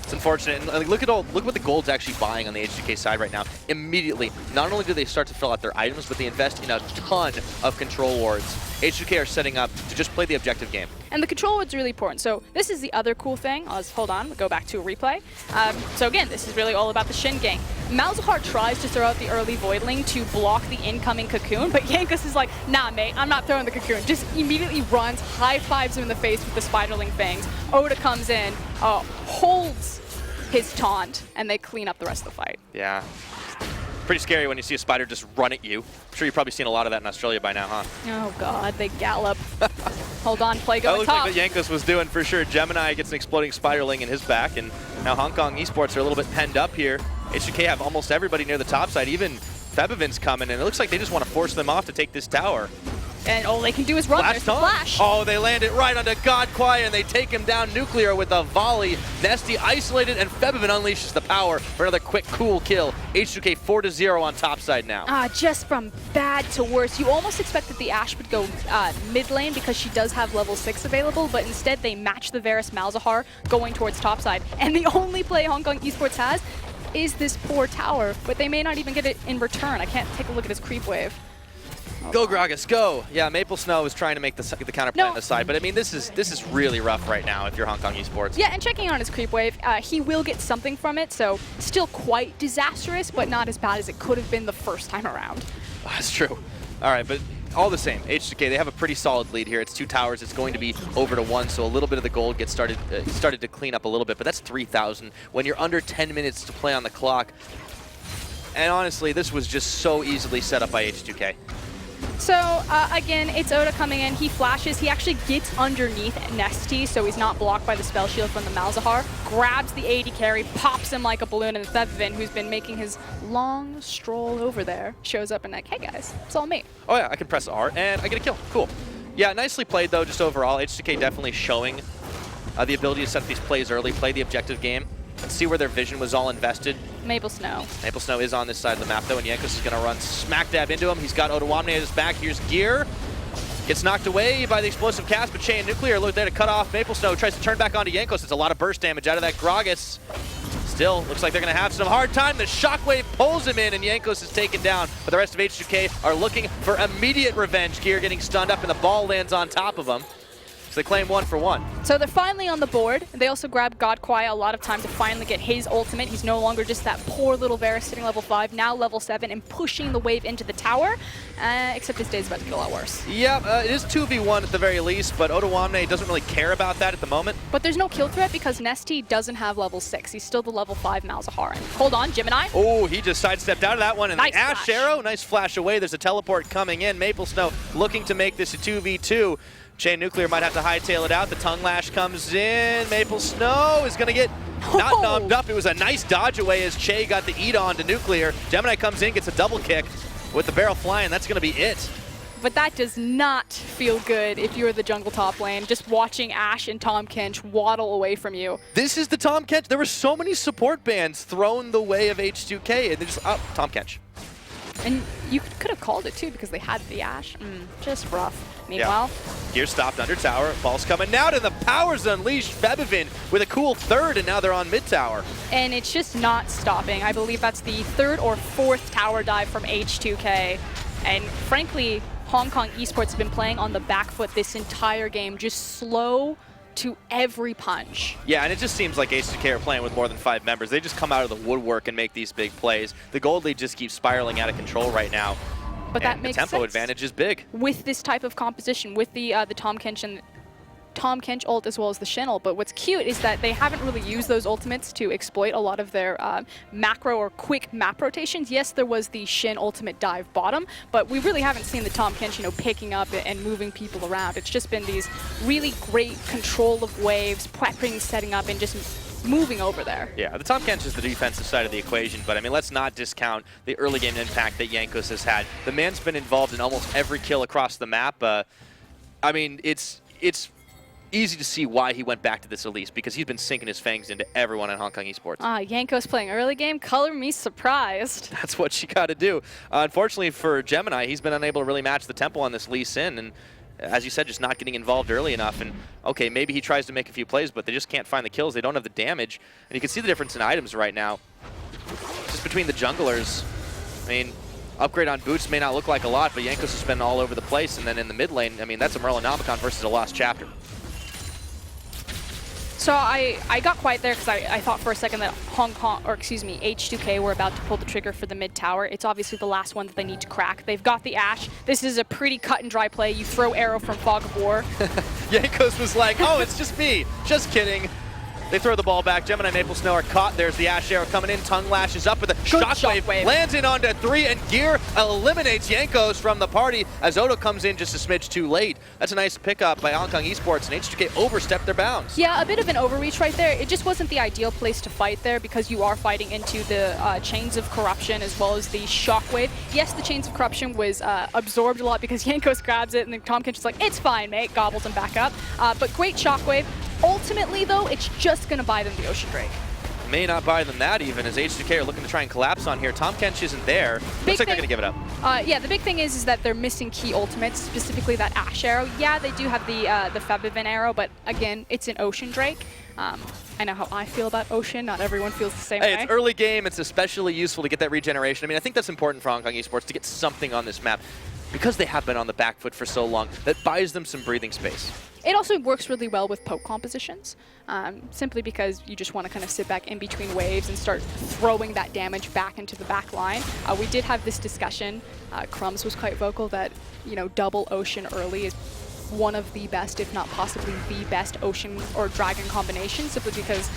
It's unfortunate. And look what the gold's actually buying on the H2k side right now. Immediately, not only do they start to fill out their items, but they invest in a ton of control wards. H2k are setting up to just play the objective game. And the control ward's really important. So this is the other cool thing. Hold on, we'll go back to a replay. So again, this is really all about the Shen gank. Malzahar tries to throw out the early Voidling to block the incoming cocoon, but Jankos is like, nah, mate, I'm not throwing the cocoon. Just immediately runs, high fives him in the face with the Spiderling fangs. Oda comes in, holds his taunt, and they clean up the rest of the fight. Yeah. Pretty scary when you see a spider just run at you. I'm sure you've probably seen a lot of that in Australia by now, huh? Oh god, they gallop. Hold on, play That going looked top. like what Jankos was doing for sure. Gemini gets an exploding Spiderling in his back, and now Hong Kong Esports are a little bit penned up here. H2k have almost everybody near the top side. Even Febivin's coming, and it looks like they just want to force them off to take this tower. And all they can do is run. There's the flash. Oh, they land it right onto Godquai, and they take him down nuclear with a volley. Nesty isolated, and Febivin unleashes the power for another quick, cool kill. H2k 4-0 on top side now. Just from bad to worse. You almost expect that the Ashe would go mid lane because she does have level 6 available, but instead they match the Varus Malzahar going towards top side. And the only play Hong Kong Esports has is this poor tower, but they may not even get it in return. I can't take a look at his creep wave. Go, Gragas, go! Yeah, Maple Snow is trying to make the counterplay on the side, but I mean, this is really rough right now if you're Hong Kong Esports. Yeah, and checking on his creep wave, he will get something from it, so still quite disastrous, but not as bad as it could have been the first time around. That's true. All right, but all the same, H2k, they have a pretty solid lead here. It's 2 towers. It's going to be over to 1, so a little bit of the gold gets started to clean up a little bit, but that's 3,000 when you're under 10 minutes to play on the clock. And honestly, this was just so easily set up by H2k. So, again, it's Oda coming in. He flashes. He actually gets underneath Nesty, so he's not blocked by the spell shield from the Malzahar. Grabs the AD carry, pops him like a balloon, and Thevin, who's been making his long stroll over there, shows up and like, hey guys, it's all me. Oh yeah, I can press R, and I get a kill. Cool. Yeah, nicely played, though, just overall. H2k definitely showing the ability to set these plays early, play the objective game. Let's see where their vision was all invested. Maple Snow. Maple Snow is on this side of the map, though, and Jankos is going to run smack dab into him. He's got Otawamne at his back. Here's Gear. Gets knocked away by the explosive cast, but Chain Nuclear looked there to cut off Maple Snow. Tries to turn back onto Jankos. It's a lot of burst damage out of that Gragas. Still, looks like they're going to have some hard time. The Shockwave pulls him in, and Jankos is taken down. But the rest of H2k are looking for immediate revenge. Gear getting stunned up, and the ball lands on top of him. So they claim 1 for 1. So they're finally on the board. They also grab Godquai a lot of time to finally get his ultimate. He's no longer just that poor little Varus sitting level 5, now level 7, and pushing the wave into the tower. Except his day's about to get a lot worse. Yeah, it is 2v1 at the very least, but Otawamne doesn't really care about that at the moment. But there's no kill threat because Nesty doesn't have level 6. He's still the level 5 Malzahar. Hold on, Gemini. Oh, he just sidestepped out of that one. And nice the Ash flash. Arrow, nice flash away. There's a teleport coming in. Maple Snow looking to make this a 2v2. Chain Nuclear might have to hightail it out. The Tongue Lash comes in. Maple Snow is going to get not numbed up. It was a nice dodge away as Che got the eat on to Nuclear. Gemini comes in, gets a double kick with the barrel flying. That's going to be it. But that does not feel good if you're the jungle top lane, just watching Ash and Tahm Kench waddle away from you. This is the Tahm Kench. There were so many support bans thrown the way of H2k, and they just, oh, Tahm Kench. And you could have called it too because they had the Ash. Just rough. Meanwhile, Gear stopped under tower. Ball's coming out, and the power's unleashed. Febivin with a cool third, and now they're on mid tower. And it's just not stopping. I believe that's the 3rd or 4th tower dive from H2k. And frankly, Hong Kong Esports have been playing on the back foot this entire game, just slow to every punch. Yeah, and it just seems like H2k are playing with more than 5 members. They just come out of the woodwork and make these big plays. The gold lead just keeps spiraling out of control right now. But that makes sense. The tempo advantage is big. With this type of composition, with the Tahm Kench and Tahm Kench ult as well as the Shin ult. But what's cute is that they haven't really used those ultimates to exploit a lot of their macro or quick map rotations. Yes, there was the Shin ultimate dive bottom, but we really haven't seen the Tahm Kench, picking up and moving people around. It's just been these really great control of waves, prepping, setting up, and just moving over there. Yeah, the Tahm Kench is the defensive side of the equation, but I mean, let's not discount the early game impact that Jankos has had. The man's been involved in almost every kill across the map. I mean, it's easy to see why he went back to this Elise, because he's been sinking his fangs into everyone in Hong Kong Esports. Jankos playing early game, color me surprised. That's what you got to do. Unfortunately for Gemini, he's been unable to really match the tempo on this Lee Sin, and as you said, just not getting involved early enough. And okay, maybe he tries to make a few plays, but they just can't find the kills. They don't have the damage, and you can see the difference in items right now. Just between the junglers, I mean, upgrade on boots may not look like a lot, but Jankos has been all over the place. And then in the mid lane, I mean, that's a Merlinomicon versus a Lost Chapter. So I got quiet there because I thought for a second that H2k were about to pull the trigger for the mid tower. It's obviously the last one that they need to crack. They've got the Ash. This is a pretty cut and dry play. You throw arrow from Fog of War. Jankos was like, oh, it's just me. Just kidding. They throw the ball back. Gemini and Maple Snow are caught. There's the Ash Arrow coming in. Tongue lashes up with a shockwave. Lands in onto 3, and Gear eliminates Jankos from the party as Odo comes in just a smidge too late. That's a nice pickup by Hong Kong Esports, and H2k overstepped their bounds. Yeah, a bit of an overreach right there. It just wasn't the ideal place to fight there because you are fighting into the Chains of Corruption as well as the Shockwave. Yes, the Chains of Corruption was absorbed a lot because Jankos grabs it, and then Tahm Kench is like, it's fine, mate, gobbles him back up. But great Shockwave. Ultimately, though, it's just going to buy them the Ocean Drake. May not buy them that even, as H2k are looking to try and collapse on here. Tahm Kench isn't there. Looks like they're going to give it up. Yeah, the big thing is that they're missing key ultimates, specifically that Ash Arrow. Yeah, they do have the Febivin Arrow, but again, it's an Ocean Drake. I know how I feel about Ocean. Not everyone feels the same Hey, way. it's early game. It's especially useful to get that regeneration. I mean, I think that's important for Hong Kong Esports to get something on this map. Because they have been on the back foot for so long, that buys them some breathing space. It also works really well with poke compositions, simply because you just want to kind of sit back in between waves and start throwing that damage back into the back line. We did have this discussion. Crumbs was quite vocal that, you know, double Ocean early is one of the best, if not possibly the best Ocean or Dragon combination, simply because,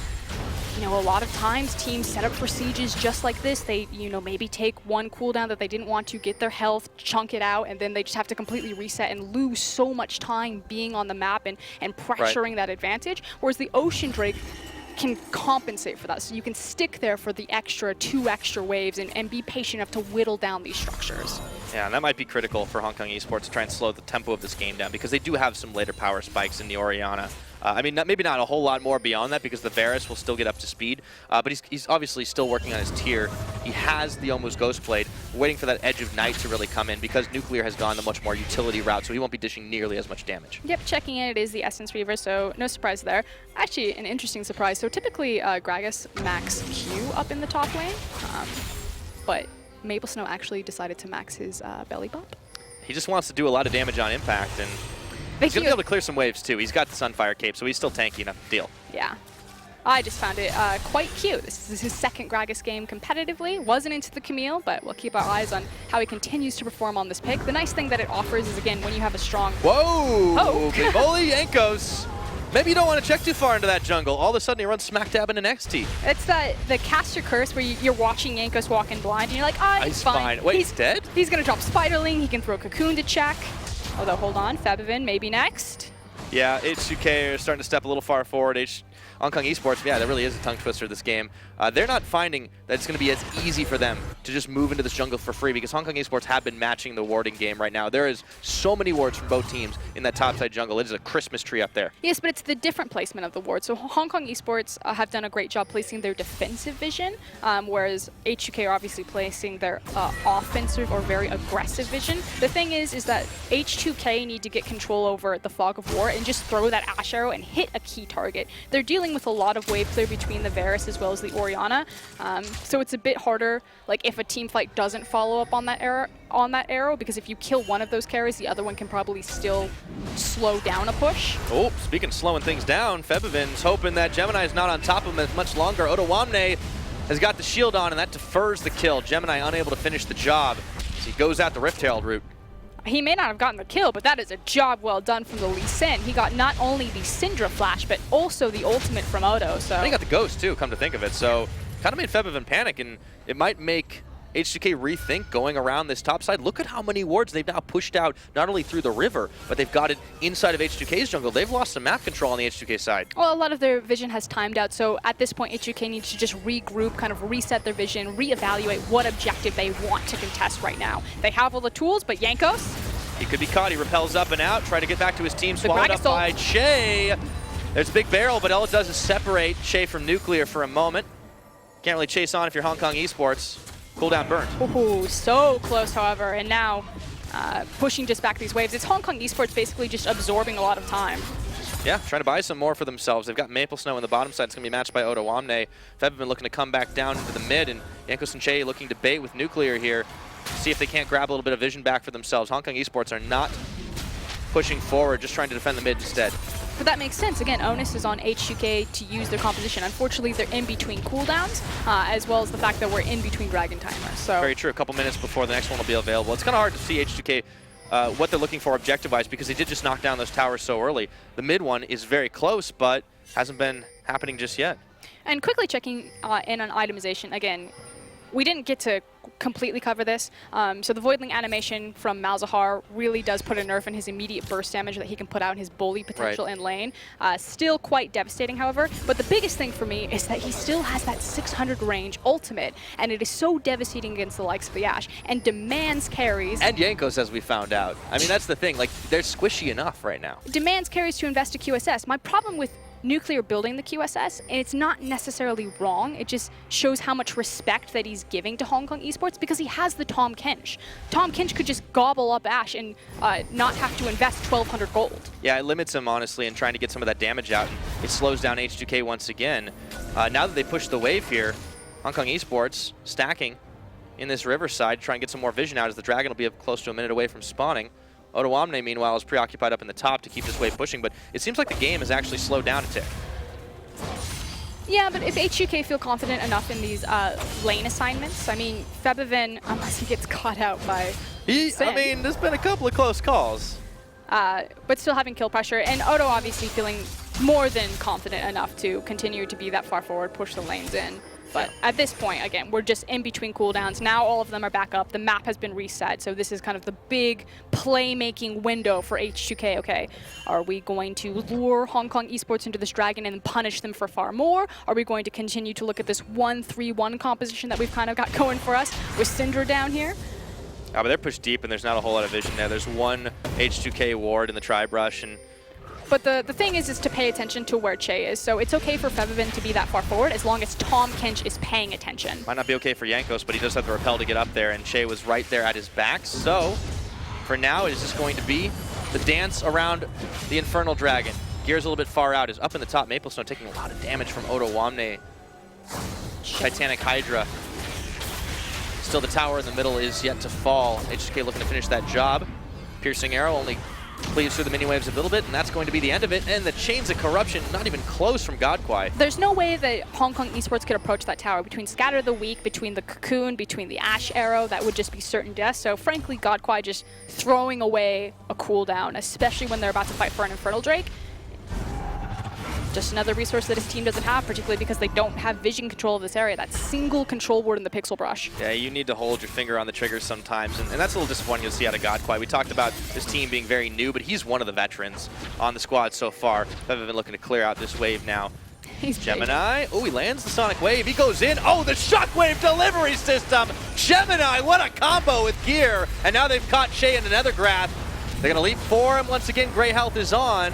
you know, a lot of times teams set up for sieges just like this. They, you know, maybe take one cooldown that they didn't want to, get their health, chunk it out, and then they just have to completely reset and lose so much time being on the map and pressuring that advantage. Whereas the Ocean Drake can compensate for that. So you can stick there for the two extra waves and be patient enough to whittle down these structures. Yeah, and that might be critical for Hong Kong Esports to try and slow the tempo of this game down because they do have some later power spikes in the Orianna. I mean, maybe not a whole lot more beyond that because the Varus will still get up to speed, but he's obviously still working on his tier. He has the almost Ghost Blade, waiting for that Edge of Night to really come in because Nuclear has gone the much more utility route, so he won't be dishing nearly as much damage. Yep, checking in, it is the Essence Reaver, so no surprise there. Actually, an interesting surprise. So typically, Gragas max Q up in the top lane, but Maple Snow actually decided to max his belly bump. He just wants to do a lot of damage on impact, and he's going to be able to clear some waves too. He's got the Sunfire Cape, so he's still tanky enough to deal. Yeah. I just found it quite cute. This is his second Gragas game competitively. Wasn't into the Camille, but we'll keep our eyes on how he continues to perform on this pick. The nice thing that it offers is, again, when you have a strong... Whoa! Oh. Bivoli Yankos. Maybe you don't want to check too far into that jungle. All of a sudden, he runs smack dab into XT. It's the caster curse where you're watching Yankos walking blind, and you're like, he's fine. Wait, he's dead? He's going to drop Spiderling. He can throw Cocoon to check. Although, hold on. Febivin maybe next. Yeah, H2k are starting to step a little far forward. Hong Kong Esports, yeah, that really is a tongue twister this game. They're not finding that it's going to be as easy for them to just move into this jungle for free because Hong Kong Esports have been matching the warding game right now. There is so many wards from both teams in that topside jungle. It is a Christmas tree up there. Yes, but it's the different placement of the ward. So Hong Kong Esports have done a great job placing their defensive vision, whereas H2k are obviously placing their offensive or very aggressive vision. The thing is that H2k need to get control over the Fog of War and just throw that Ash Arrow and hit a key target. They're dealing with a lot of wave clear between the Varus as well as the Orianna, so it's a bit harder. Like if a team fight doesn't follow up on that arrow, because if you kill one of those carries, the other one can probably still slow down a push. Oh, speaking of slowing things down, Febivin's hoping that Gemini's not on top of him as much longer. Otawamne has got the shield on, and that defers the kill. Gemini unable to finish the job as he goes out the Rift Herald route. He may not have gotten the kill, but that is a job well done from the Lee Sin. He got not only the Syndra flash, but also the ultimate from Odo. So he got the Ghost too, come to think of it. So kind of made Febivin panic, and it might make H2k rethink going around this top side. Look at how many wards they've now pushed out, not only through the river, but they've got it inside of H2k's jungle. They've lost some map control on the H2k side. Well, a lot of their vision has timed out, so at this point, H2k needs to just regroup, kind of reset their vision, reevaluate what objective they want to contest right now. They have all the tools, but Yankos? He could be caught. He repels up and out, try to get back to his team, swallowed up by Che. There's a big barrel, but all it does is separate Che from Nuclear for a moment. Can't really chase on if you're Hong Kong Esports. Cooldown burned. Ooh, so close, however, and now pushing just back these waves. It's Hong Kong Esports basically just absorbing a lot of time. Yeah, trying to buy some more for themselves. They've got Maple Snow on the bottom side. It's going to be matched by Otawamne. Febivin looking to come back down into the mid, and Yankos and Che looking to bait with Nuclear here. See if they can't grab a little bit of vision back for themselves. Hong Kong Esports are not pushing forward, just trying to defend the mid instead. But that makes sense. Again, onus is on H2k to use their composition. Unfortunately, they're in between cooldowns, as well as the fact that we're in between Dragon timers. So very true. A couple minutes before the next one will be available. It's kind of hard to see H2k what they're looking for objective-wise because they did just knock down those towers so early. The mid one is very close, but hasn't been happening just yet. And quickly checking in on itemization, again, we didn't get to completely cover this. So the Voidling animation from Malzahar really does put a nerf in his immediate burst damage that he can put out in his bully potential in lane. Still quite devastating, however. But the biggest thing for me is that he still has that 600 range ultimate, and it is so devastating against the likes of the Ashe, and demands carries. And Yankos, as we found out. I mean, that's the thing. Like, they're squishy enough right now. Demands carries to invest a QSS. My problem with Nuclear building the QSS, and it's not necessarily wrong, it just shows how much respect that he's giving to Hong Kong Esports because he has the Tom Kench. Tom Kench could just gobble up Ashe and not have to invest 1,200 gold. Yeah, it limits him, honestly, in trying to get some of that damage out. And it slows down H2k once again. Now that they push the wave here, Hong Kong Esports stacking in this riverside, try and get some more vision out as the Dragon will be up close to a minute away from spawning. Otoamne, meanwhile, is preoccupied up in the top to keep this wave pushing, but it seems like the game has actually slowed down a tick. Yeah, but if H2k feel confident enough in these lane assignments, I mean, Febiven, unless he gets caught out by Sin. I mean, there's been a couple of close calls. But still having kill pressure, and Oto obviously feeling more than confident enough to continue to be that far forward, push the lanes in. But at this point, again, we're just in between cooldowns. Now all of them are back up. The map has been reset, so this is kind of the big playmaking window for H2k. Okay, are we going to lure Hong Kong Esports into this Dragon and punish them for far more? Are we going to continue to look at this 1-3-1 composition that we've kind of got going for us with Syndra down here? But they're pushed deep, and there's not a whole lot of vision there. There's one H2k ward in the tri-brush, and but the thing is to pay attention to where Che is. So it's okay for Febiven to be that far forward as long as Tom Kench is paying attention. might not be okay for Jankos, but he does have the rappel to get up there, and Che was right there at his back. So for now, it is just going to be the dance around the Infernal Dragon. Gear's a little bit far out, is up in the top. Maplestone taking a lot of damage from Otoamne. Titanic Hydra. Still, the tower in the middle is yet to fall. H2k looking to finish that job. Piercing Arrow only cleaves through the mini waves a little bit, and that's going to be the end of it. And the Chains of Corruption, not even close from Godquai. There's no way that Hong Kong Esports could approach that tower. Between Scatter the Weak, between the Cocoon, between the Ash Arrow, that would just be certain death. So frankly, Godquai just throwing away a cooldown, especially when they're about to fight for an Infernal Drake. Just another resource that his team doesn't have, particularly because they don't have vision control of this area. That single control ward in the pixel brush. Yeah, you need to hold your finger on the triggers sometimes, and that's a little disappointing to see out of Godquai. We talked about this team being very new, but he's one of the veterans on the squad so far. They've been looking to clear out this wave now. He's Gemini, oh, he lands the Sonic Wave. He goes in. Oh, the Shockwave delivery system. Gemini, what a combo with Gear. And now they've caught Shay in another grab. They're going to leap for him. Once again, Grey Health is on.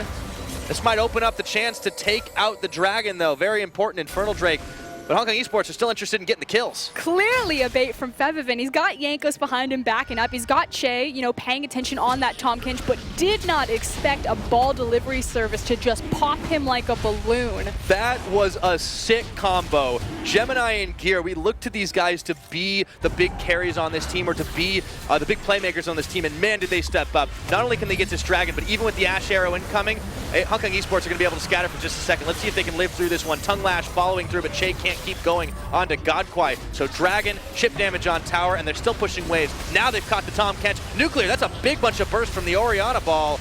This might open up the chance to take out the Dragon, though. Very important, Infernal Drake. But Hong Kong Esports are still interested in getting the kills. Clearly a bait from Febiven. He's got Jankos behind him backing up. He's got Che, you know, paying attention on that Tom Kench, but did not expect a ball delivery service to just pop him like a balloon. That was a sick combo. Gemini and Gear, we look to these guys to be the big carries on this team, or to be the big playmakers on this team, and man, did they step up. Not only can they get this Dragon, but even with the Ash Arrow incoming, Hong Kong Esports are going to be able to scatter for just a second. Let's see if they can live through this one. Tongue Lash following through, but Che can't keep going onto Godquai. So Dragon, chip damage on tower, and they're still pushing waves. Now they've caught the Tom Kench. Nuclear, that's a big bunch of burst from the Orianna ball.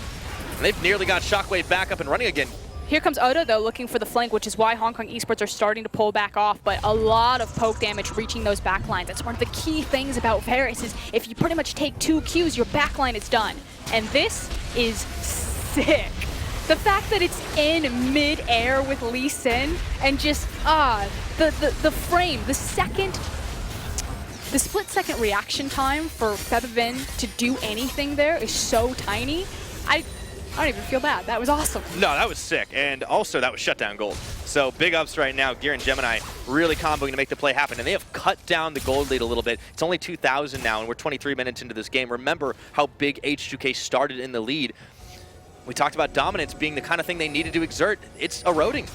And they've nearly got Shockwave back up and running again. Here comes Oda, though, looking for the flank, which is why Hong Kong Esports are starting to pull back off, but a lot of poke damage reaching those backlines. That's one of the key things about Varus is if you pretty much take 2 Qs, your backline is done. And this is sick. The fact that it's in mid-air with Lee Sin and just, the frame, the split-second reaction time for Febiven to do anything there is so tiny. I don't even feel bad. That was awesome. No, that was sick. And also, that was shutdown gold. So big ups right now. Gear and Gemini really comboing to make the play happen. And they have cut down the gold lead a little bit. It's only 2,000 now, and we're 23 minutes into this game. Remember how big H2k started in the lead. We talked about dominance being the kind of thing they needed to exert. It's eroding.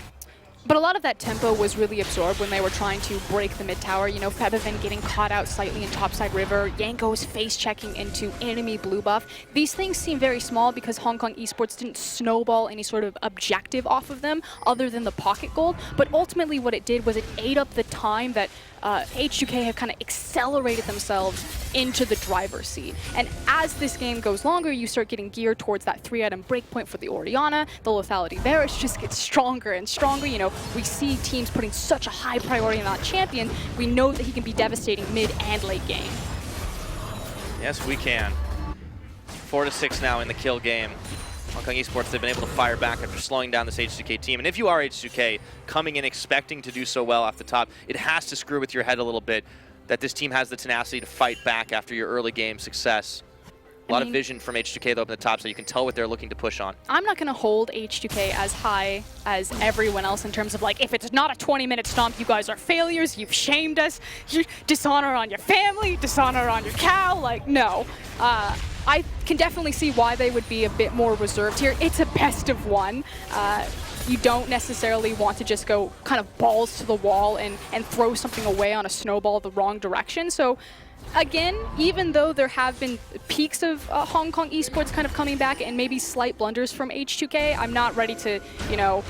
But a lot of that tempo was really absorbed when they were trying to break the mid tower. You know, Febiven getting caught out slightly in topside river, Jankos face checking into enemy blue buff. These things seem very small because Hong Kong Esports didn't snowball any sort of objective off of them other than the pocket gold. But ultimately what it did was it ate up the time that H2k have kind of accelerated themselves into the driver's seat. And as this game goes longer, you start getting geared towards that 3-item breakpoint for the Orianna. The lethality Varus just gets stronger and stronger. You know, we see teams putting such a high priority on that champion. We know that he can be devastating mid and late game. Yes, we can. 4-6 now in the kill game. Hong Kong Esports, they've been able to fire back after slowing down this H2k team. And if you are H2k, coming in expecting to do so well off the top, it has to screw with your head a little bit that this team has the tenacity to fight back after your early game success. A lot of vision from H2k though up at the top, so you can tell what they're looking to push on. I'm not going to hold H2k as high as everyone else in terms of like, if it's not a 20-minute stomp, you guys are failures, you've shamed us, you dishonor on your family, dishonor on your cow, like, no. I can definitely see why they would be a bit more reserved here. It's a best of one. you don't necessarily want to just go kind of balls to the wall and throw something away on a snowball the wrong direction. So again, even though there have been peaks of Hong Kong esports kind of coming back and maybe slight blunders from H2k, I'm not ready to, you know,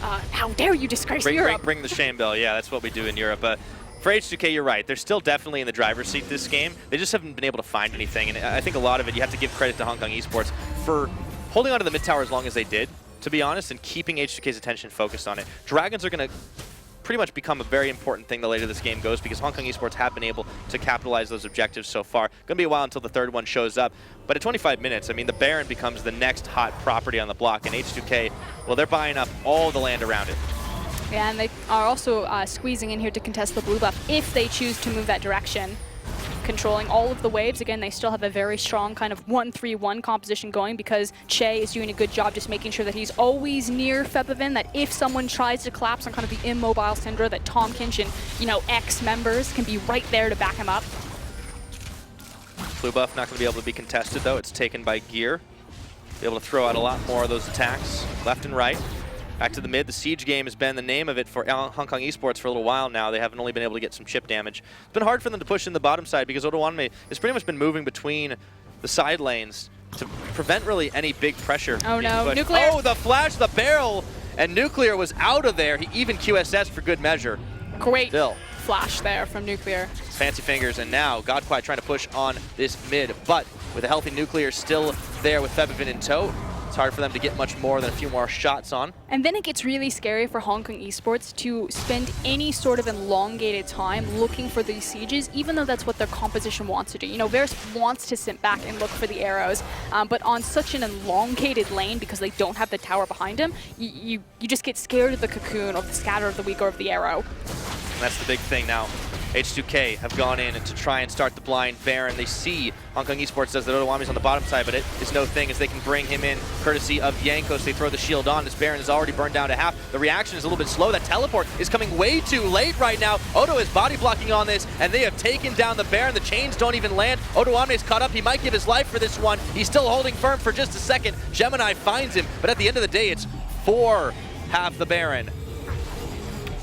how dare you disgrace Europe. Bring the shame bell. Yeah, that's what we do in Europe. For H2k, you're right. They're still definitely in the driver's seat this game. They just haven't been able to find anything. And I think a lot of it, you have to give credit to Hong Kong esports for holding on to the mid tower as long as they did, to be honest, and keeping H2k's attention focused on it. Dragons are going to pretty much become a very important thing the later this game goes, because Hong Kong esports have been able to capitalize those objectives so far. Going to be a while until the third one shows up. But at 25 minutes, I mean, the Baron becomes the next hot property on the block. And H2k, well, they're buying up all the land around it. Yeah, and they are also squeezing in here to contest the blue buff if they choose to move that direction. Controlling all of the waves. Again, they still have a very strong kind of 1-3-1 composition going, because Che is doing a good job just making sure that he's always near Febivin, that if someone tries to collapse on kind of the immobile Syndra, that Tom Kinch and, you know, ex-members can be right there to back him up. Blue buff not going to be able to be contested, though. It's taken by Gear. Be able to throw out a lot more of those attacks left and right. Back to the mid. The Siege game has been the name of it for Hong Kong esports for a little while now. They haven't only been able to get some chip damage. It's been hard for them to push in the bottom side, because Odowanme has pretty much been moving between the side lanes to prevent really any big pressure. Oh no, pushed. Nuclear! Oh, the flash, the barrel, and Nuclear was out of there. He even QSS for good measure. Great Still. flash there from Nuclear. Fancy fingers, and now Godquai trying to push on this mid, but with a healthy Nuclear still there with Febivin in tow, it's hard for them to get much more than a few more shots on. And then it gets really scary for Hong Kong esports to spend any sort of elongated time looking for these sieges, even though that's what their composition wants to do. You know, Varus wants to sit back and look for the arrows, but on such an elongated lane, because they don't have the tower behind him, you just get scared of the cocoon, of the scatter of the weak, or of the arrow. And that's the big thing now. H2k have gone in to try and start the blind Baron. They see Hong Kong esports does that Odowame's on the bottom side, but it is no thing as they can bring him in courtesy of Jankos. They throw the shield on. This Baron is already burned down to half. The reaction is a little bit slow. That teleport is coming way too late right now. Odo is body blocking on this, and they have taken down the Baron. The chains don't even land. Odowame's caught up. He might give his life for this one. He's still holding firm for just a second. Gemini finds him, but at the end of the day, it's 4 half the Baron.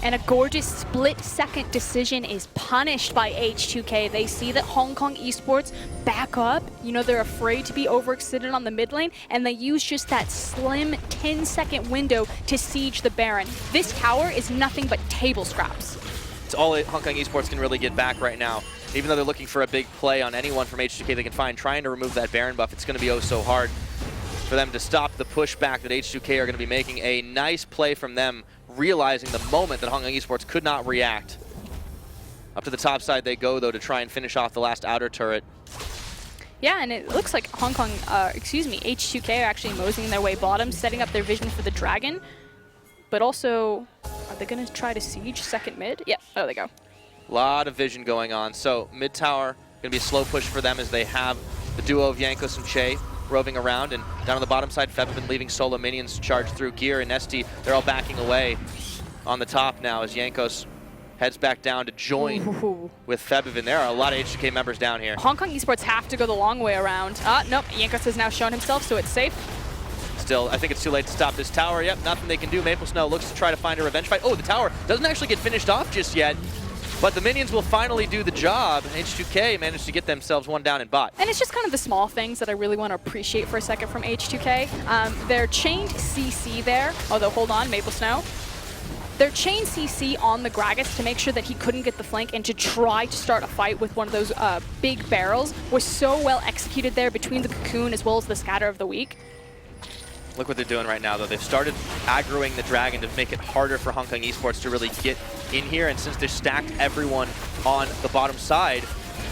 And a gorgeous split-second decision is punished by H2k. They see that Hong Kong esports back up. You know, they're afraid to be overextended on the mid lane, and they use just that slim 10-second window to siege the Baron. This tower is nothing but table scraps. It's all Hong Kong esports can really get back right now. Even though they're looking for a big play on anyone from H2k they can find, trying to remove that Baron buff, it's going to be oh so hard for them to stop the pushback that H2k are going to be making. A nice play from them, realizing the moment that Hong Kong esports could not react. Up to the top side they go, though, to try and finish off the last outer turret. Yeah, and it looks like H2k are actually moseying their way bottom, setting up their vision for the dragon. But also, are they going to try to siege second mid? Yeah, there they go. A lot of vision going on. So mid tower, going to be a slow push for them as they have the duo of Jankos and Che roving around, and down on the bottom side, Febivin leaving solo minions to charge through. Gear and Nesty, they're all backing away on the top now as Jankos heads back down to join with Febivin. There are a lot of H2k members down here. Hong Kong esports have to go the long way around. Nope, Jankos has now shown himself, so it's safe. Still, I think it's too late to stop this tower. Yep, nothing they can do. Maple Snow looks to try to find a revenge fight. Oh, the tower doesn't actually get finished off just yet. But the minions will finally do the job. H2k managed to get themselves one down in bot. And it's just kind of the small things that I really want to appreciate for a second from H2k. Their chained CC there, although hold on, Maple Snow. Their chain CC on the Gragas to make sure that he couldn't get the flank and to try to start a fight with one of those big barrels was so well executed there between the cocoon as well as the scatter of the weak. Look what they're doing right now, though. They've started aggroing the dragon to make it harder for Hong Kong esports to really get in here. And since they've stacked everyone on the bottom side,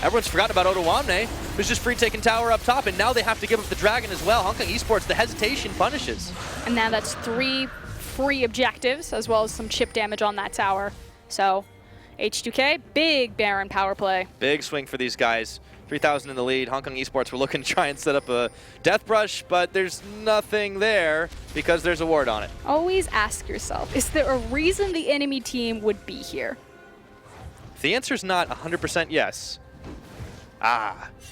everyone's forgotten about Odowanme, who's just free taking tower up top. And now they have to give up the dragon as well. Hong Kong esports, the hesitation punishes. And now that's 3 free objectives as well as some chip damage on that tower. So H2k, big Baron power play. Big swing for these guys. 3,000 in the lead. Hong Kong esports were looking to try and set up a death brush, but there's nothing there because there's a ward on it. Always ask yourself, is there a reason the enemy team would be here? If the answer's not 100% yes,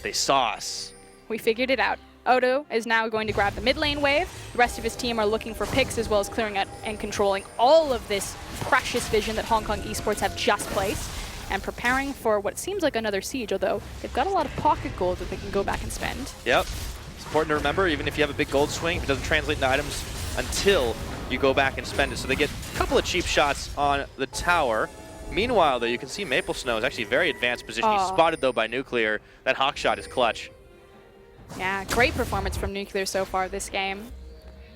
they saw us. We figured it out. Odo is now going to grab the mid lane wave. The rest of his team are looking for picks as well as clearing out and controlling all of this precious vision that Hong Kong Esports have just placed and preparing for what seems like another siege, although they've got a lot of pocket gold that they can go back and spend. Yep. It's important to remember, even if you have a big gold swing, it doesn't translate into items until you go back and spend it. So they get a couple of cheap shots on the tower. Meanwhile, though, you can see Maple Snow is actually a very advanced position. He's spotted, though, by Nuclear. That hawk shot is clutch. Yeah, great performance from Nuclear so far this game.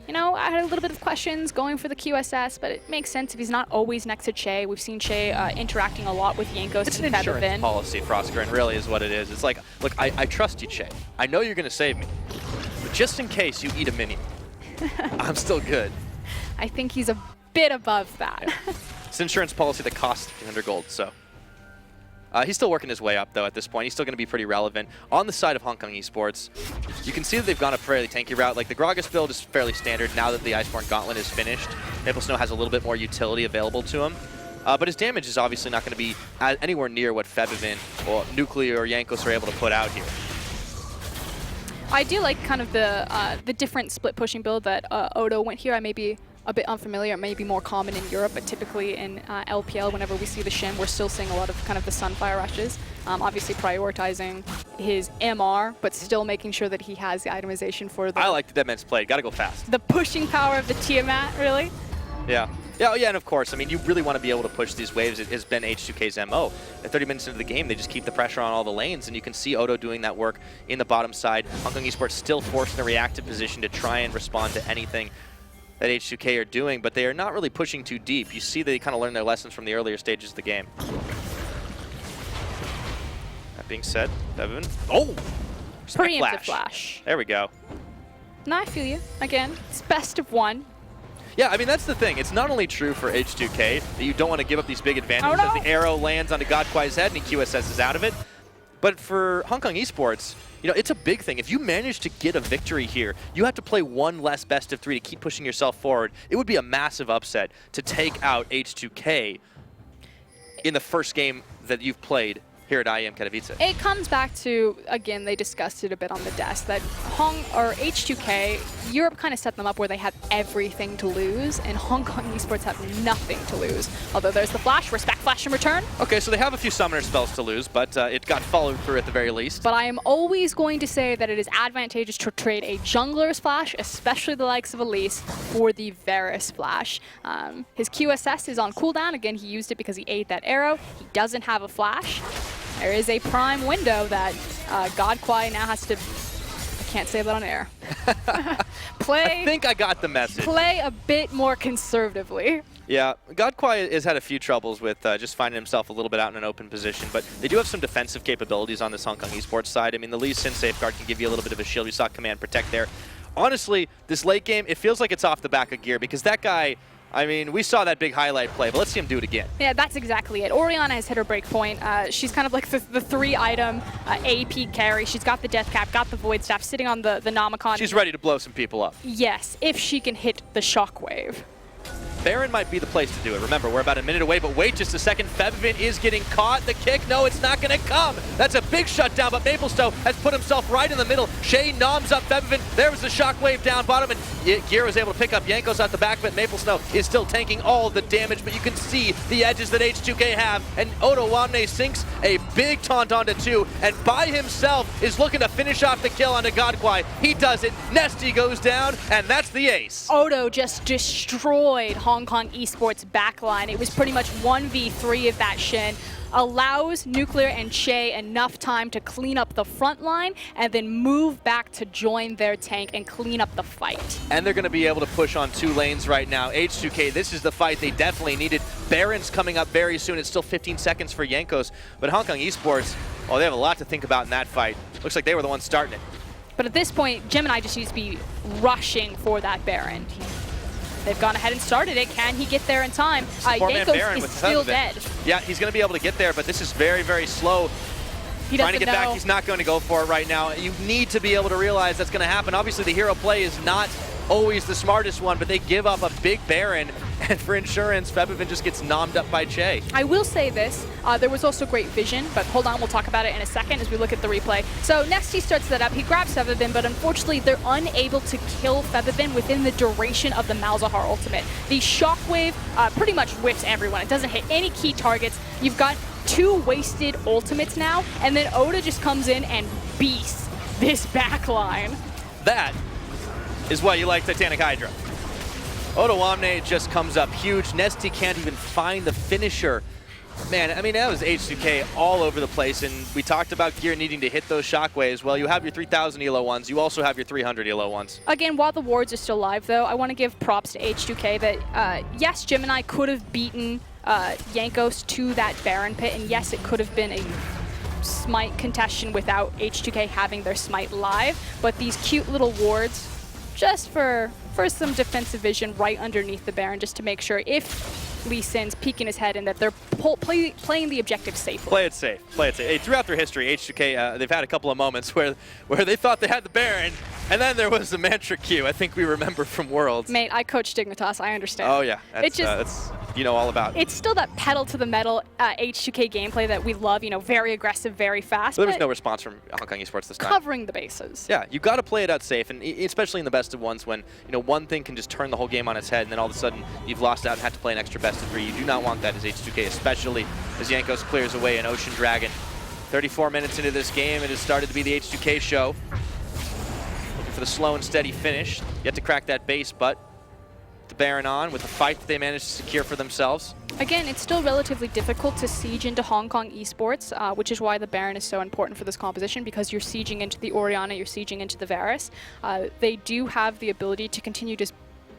You know, I had a little bit of questions going for the QSS, but it makes sense if he's not always next to Che. We've seen Che interacting a lot with Jankos. It's an insurance policy, Frostgren, really is what it is. It's like, look, I trust you, Che. I know you're going to save me. But just in case you eat a minion, I'm still good. I think he's a bit above that. It's an insurance policy that costs 300 gold, so. He's still working his way up, though, at this point. He's still going to be pretty relevant. On the side of Hong Kong Esports, you can see that they've gone a fairly tanky route. Like, the Gragas build is fairly standard now that the Iceborne Gauntlet is finished. Maple Snow has a little bit more utility available to him. But his damage is obviously not going to be anywhere near what Febivin or Nuclear or Jankos are able to put out here. I do like kind of the different split pushing build that Odo went here. I may be a bit unfamiliar. It may be more common in Europe, but typically in LPL, whenever we see the Shin, we're still seeing a lot of kind of the Sunfire rushes. Obviously prioritizing his MR, but still making sure that he has the itemization for the... I like the Dead Man's Play. Gotta go fast. The pushing power of the Tiamat, really? Yeah. Yeah, and of course, I mean, you really want to be able to push these waves. It has been H2k's MO. At 30 minutes into the game, they just keep the pressure on all the lanes, and you can see Odo doing that work in the bottom side. Hong Kong Esports still forced in a reactive position to try and respond to anything that H2k are doing, but they are not really pushing too deep. You see they kind of learned their lessons from the earlier stages of the game. That being said, Devin. Oh! Preemptive flash. There we go. No, I feel you. Again, it's best of one. Yeah, I mean, that's the thing. It's not only true for H2k that you don't want to give up these big advantages as the arrow lands onto Godquai's head and he QSS's out of it. But for Hong Kong Esports, you know, it's a big thing. If you manage to get a victory here, you have to play one less best of 3 to keep pushing yourself forward. It would be a massive upset to take out H2k in the first game that you've played here at IEM Katowice. It comes back to, again, they discussed it a bit on the desk, that H2k, Europe kind of set them up where they had everything to lose, and Hong Kong Esports have nothing to lose. Although there's the flash, respect flash in return. Okay, so they have a few summoner spells to lose, but it got followed through at the very least. But I am always going to say that it is advantageous to trade a jungler's flash, especially the likes of Elise, for the Varus flash. His QSS is on cooldown. Again, he used it because he ate that arrow. He doesn't have a flash. There is a prime window that Godquai now has to, I can't say that on air. I think I got the message. Play a bit more conservatively. Yeah, Godquai has had a few troubles with just finding himself a little bit out in an open position, but they do have some defensive capabilities on this Hong Kong Esports side. I mean, the Lee Sin Safeguard can give you a little bit of a shield. You saw Command Protect there. Honestly, this late game, it feels like it's off the back of gear because that guy, I mean, we saw that big highlight play, but let's see him do it again. Yeah, that's exactly it. Orianna has hit her break point. She's kind of like the 3-item AP carry. She's got the Death Cap, got the Void Staff, sitting on the Nomicon. She's ready to blow some people up. Yes, if she can hit the Shockwave. Baron might be the place to do it. Remember, we're about a minute away, but wait just a second. Febivin is getting caught. The kick, no, it's not going to come. That's a big shutdown, but Maplestow has put himself right in the middle. Shay noms up Febivin. There was the shockwave down bottom, and Gear was able to pick up Jankos out the back, but Maplesnow is still tanking all the damage, but you can see the edges that H2k have, and Odo Wamne sinks a big taunt onto 2, and by himself is looking to finish off the kill onto Godquai. He does it. Nesty goes down, and that's the ace. Odo just destroyed Hong Kong Esports backline. It was pretty much 1v3 of that Shin. Allows Nuclear and Che enough time to clean up the front line and then move back to join their tank and clean up the fight. And they're going to be able to push on 2 lanes right now. H2k, this is the fight they definitely needed. Baron's coming up very soon. It's still 15 seconds for Jankos. But Hong Kong Esports, oh, they have a lot to think about in that fight. Looks like they were the ones starting it. But at this point, Gemini just needs to be rushing for that Baron. They've gone ahead and started it. Can he get there in time? Jankos is still dead. Yeah, he's going to be able to get there, but this is very, very slow. Trying to get back, he's not going to go for it right now. You need to be able to realize that's going to happen. Obviously, the hero play is not always the smartest one, but they give up a big Baron, and for insurance, Febevin just gets nommed up by Che. I will say this, there was also great vision, but hold on, we'll talk about it in a second as we look at the replay. So next he starts that up, he grabs Febevin, but unfortunately they're unable to kill Febevin within the duration of the Malzahar ultimate. The Shockwave pretty much whips everyone. It doesn't hit any key targets. You've got 2 wasted ultimates now, and then Oda just comes in and beasts this backline. That is why you like Titanic Hydra. Oda just comes up huge. Nesty can't even find the finisher. Man, I mean, that was H2k all over the place, and we talked about gear needing to hit those shockwaves. Well, you have your 3,000 elo ones. You also have your 300 elo ones. Again, while the wards are still live, though, I want to give props to H2k that, yes, Gemini could have beaten Jankos to that Baron pit, and yes, it could have been a Smite contestation without H2k having their Smite live, but these cute little wards, just for some defensive vision right underneath the Baron, just to make sure if Lee Sin's peeking his head in that they're playing the objective safely. Play it safe. Play it safe. Hey, throughout their history, H2k, they've had a couple of moments where they thought they had the Baron, and then there was the Mantra Q. I think we remember from Worlds. Mate, I coach Dignitas. I understand. Oh, yeah. That's you know all about. It's still that pedal to the metal H2k gameplay that we love, you know, very aggressive, very fast. But there was no response from Hong Kong Esports this time. Covering the bases. Yeah, you got to play it out safe, and especially in the best of ones when, you know, one thing can just turn the whole game on its head, and then all of a sudden you've lost out and had to play an extra best of 3. You do not want that as H2k, especially as Jankos clears away an Ocean Dragon. 34 minutes into this game, it has started to be the H2k show. Looking for the slow and steady finish. Yet to crack that base, but the Baron on with the fight that they managed to secure for themselves. Again, it's still relatively difficult to siege into Hong Kong Esports, which is why the Baron is so important for this composition, because you're sieging into the Orianna, you're sieging into the Varus. They do have the ability to continue to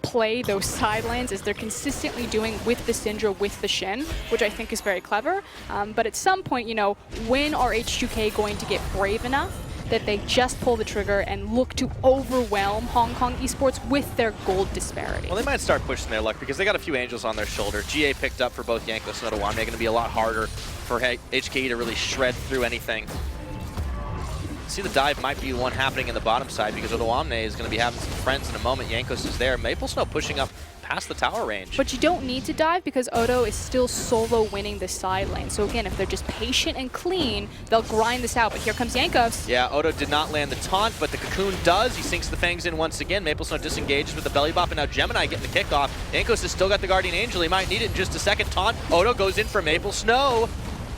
play those side lanes as they're consistently doing with the Syndra, with the Shin, which I think is very clever. But at some point, you know, when are H2k going to get brave enough that they just pull the trigger and look to overwhelm Hong Kong Esports with their gold disparity? Well, they might start pushing their luck because they got a few angels on their shoulder. GA picked up for both Jankos and Odawane. They're going to be a lot harder for HK to really shred through anything. See, the dive might be the one happening in the bottom side because Odawane is going to be having some friends in a moment. Jankos is there. Maple Snow pushing up past the tower range. But you don't need to dive because Odo is still solo winning the side lane. So again, if they're just patient and clean, they'll grind this out. But here comes Jankos. Yeah, Odo did not land the taunt, but the Cocoon does. He sinks the Fangs in once again. Maple Snow disengages with the belly bop, and now Gemini getting the kickoff. Jankos has still got the Guardian Angel. He might need it in just a second. Taunt. Odo goes in for Maple Snow,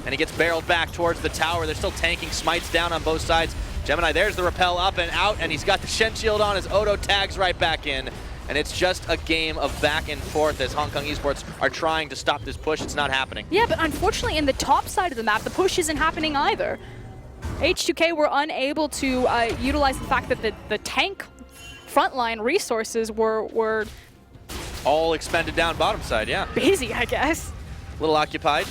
and he gets barreled back towards the tower. They're still tanking. Smites down on both sides. Gemini, there's the repel up and out, and he's got the Shen Shield on as Odo tags right back in. And it's just a game of back and forth as Hong Kong Esports are trying to stop this push. It's not happening. Yeah, but unfortunately in the top side of the map, the push isn't happening either. H2k were unable to utilize the fact that the tank frontline resources were all expended down bottom side, yeah. busy, I guess. A little occupied.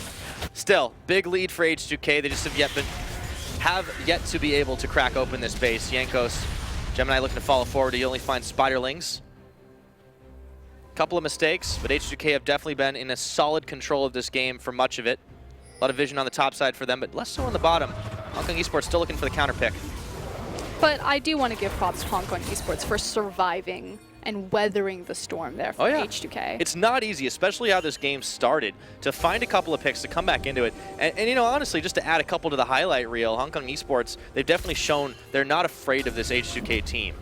Still, big lead for H2k. They just have yet to be able to crack open this base. Jankos, Gemini looking to follow forward. He only finds Spiderlings. Couple of mistakes, but H2k have definitely been in a solid control of this game for much of it. A lot of vision on the top side for them, but less so on the bottom. Hong Kong Esports still looking for the counter pick. But I do want to give props to Hong Kong Esports for surviving and weathering the storm there for H2k. It's not easy, especially how this game started, to find a couple of picks to come back into it. And you know, honestly, just to add a couple to the highlight reel, Hong Kong Esports, they've definitely shown they're not afraid of this H2k team.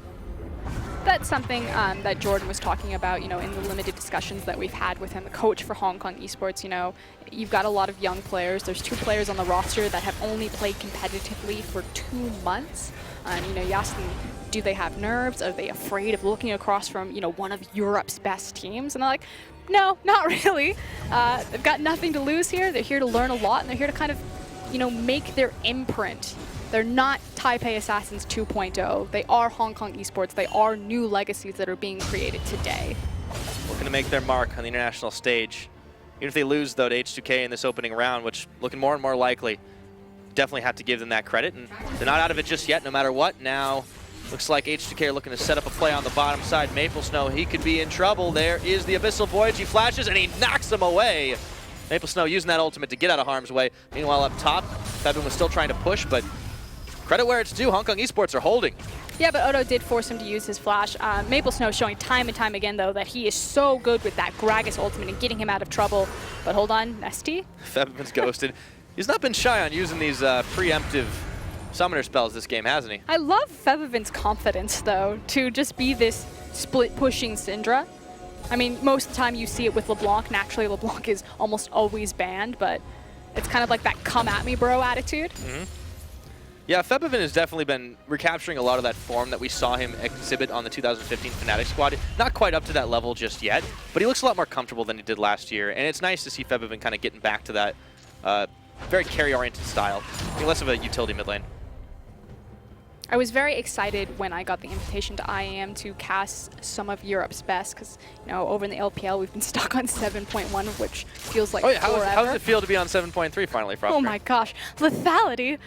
That's something that Jordan was talking about, you know, in the limited discussions that we've had with him, the coach for Hong Kong Esports. You know, you've got a lot of young players. There's 2 players on the roster that have only played competitively for 2 months. And, you know, you ask them, do they have nerves? Are they afraid of looking across from, you know, one of Europe's best teams? And they're like, no, not really. They've got nothing to lose here. They're here to learn a lot, and they're here to kind of, you know, make their imprint. They're not Taipei Assassins 2.0. They are Hong Kong Esports. They are new legacies that are being created today. Looking to make their mark on the international stage. Even if they lose, though, to H2k in this opening round, which looking more and more likely, definitely have to give them that credit. And they're not out of it just yet, no matter what. Now, looks like H2k are looking to set up a play on the bottom side. Maple Snow, he could be in trouble. There is the Abyssal Voyage. He flashes, and he knocks him away. Maple Snow using that ultimate to get out of harm's way. Meanwhile, up top, Febin was still trying to push, but credit where it's due. Hong Kong Esports are holding. Yeah, but Odo did force him to use his flash. Maple Snow showing time and time again, though, that he is so good with that Gragas ultimate and getting him out of trouble. But hold on, Nesty? Febiven's ghosted. He's not been shy on using these preemptive summoner spells this game, hasn't he? I love Febiven's confidence, though, to just be this split-pushing Syndra. I mean, most of the time you see it with LeBlanc. Naturally, LeBlanc is almost always banned, but it's kind of like that come-at-me-bro attitude. Yeah, Febiven has definitely been recapturing a lot of that form that we saw him exhibit on the 2015 Fnatic squad. Not quite up to that level just yet, but he looks a lot more comfortable than he did last year, and it's nice to see Febiven kind of getting back to that very carry-oriented style, less of a utility mid lane. I was very excited when I got the invitation to IEM to cast some of Europe's best, because over in the LPL we've been stuck on 7.1, which feels like forever. How does it feel to be on 7.3 finally, Frostgrave? Oh my gosh, lethality!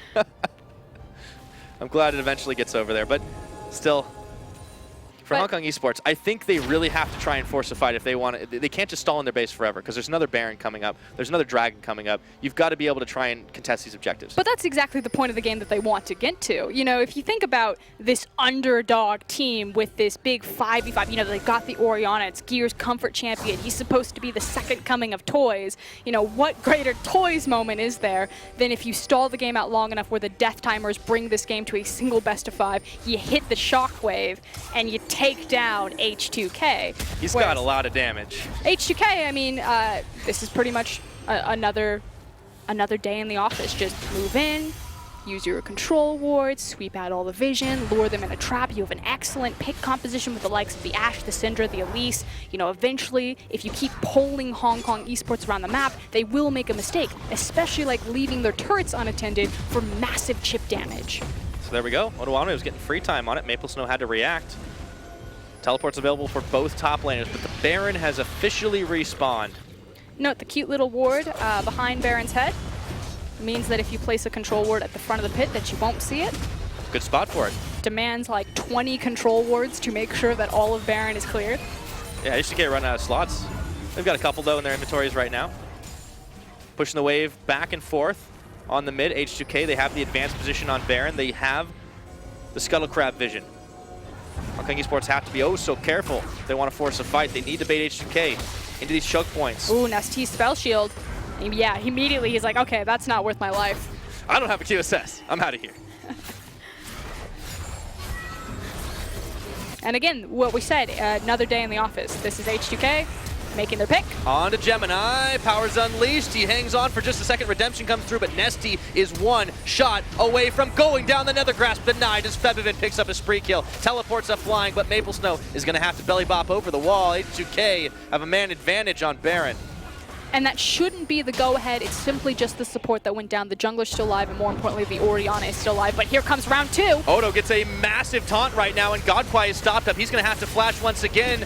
I'm glad it eventually gets over there, but still, for Hong Kong Esports, I think they really have to try and force a fight if they want to. They can't just stall in their base forever, because there's another Baron coming up. There's another Dragon coming up. You've got to be able to try and contest these objectives. But that's exactly the point of the game that they want to get to. If you think about this underdog team with this big 5v5, they've got the Orianna, it's Gear's comfort champion. He's supposed to be the second coming of Toys. What greater Toys moment is there than if you stall the game out long enough where the death timers bring this game to a single best of 5, you hit the shockwave, and you take down H2k. He's got a lot of damage. H2k, I mean, this is pretty much another day in the office. Just move in, use your control wards, sweep out all the vision, lure them in a trap. You have an excellent pick composition with the likes of the Ashe, the Syndra, the Elise. Eventually, if you keep polling Hong Kong Esports around the map, they will make a mistake, especially like leaving their turrets unattended for massive chip damage. So there we go. Odoamne was getting free time on it. Maple Snow had to react. Teleport's available for both top laners, but the Baron has officially respawned. Note the cute little ward behind Baron's head means that if you place a control ward at the front of the pit that you won't see it. Good spot for it. Demands like 20 control wards to make sure that all of Baron is cleared. Yeah, H2k run out of slots. They've got a couple though in their inventories right now. Pushing the wave back and forth on the mid. H2k, they have the advanced position on Baron. They have the Scuttle Crab vision. Hong Kong Esports have to be oh so careful if they want to force a fight. They need to bait H2k into these choke points. Ooh, Nesty spell shield. And yeah, immediately he's like, okay, that's not worth my life. I don't have a QSS. I'm out of here. And again, what we said, another day in the office. This is H2k making their pick. On to Gemini. Power's unleashed. He hangs on for just a second. Redemption comes through, but Nesty is one shot away from going down the nether grasp. Denied as Febiven picks up a spree kill. Teleports up flying, but Maple Snow is going to have to belly bop over the wall. H2k have a man advantage on Baron. And that shouldn't be the go-ahead. It's simply just the support that went down. The jungler's still alive, and more importantly, the Orianna is still alive. But here comes round 2. Odo gets a massive taunt right now, and Godquai is stopped up. He's going to have to flash once again.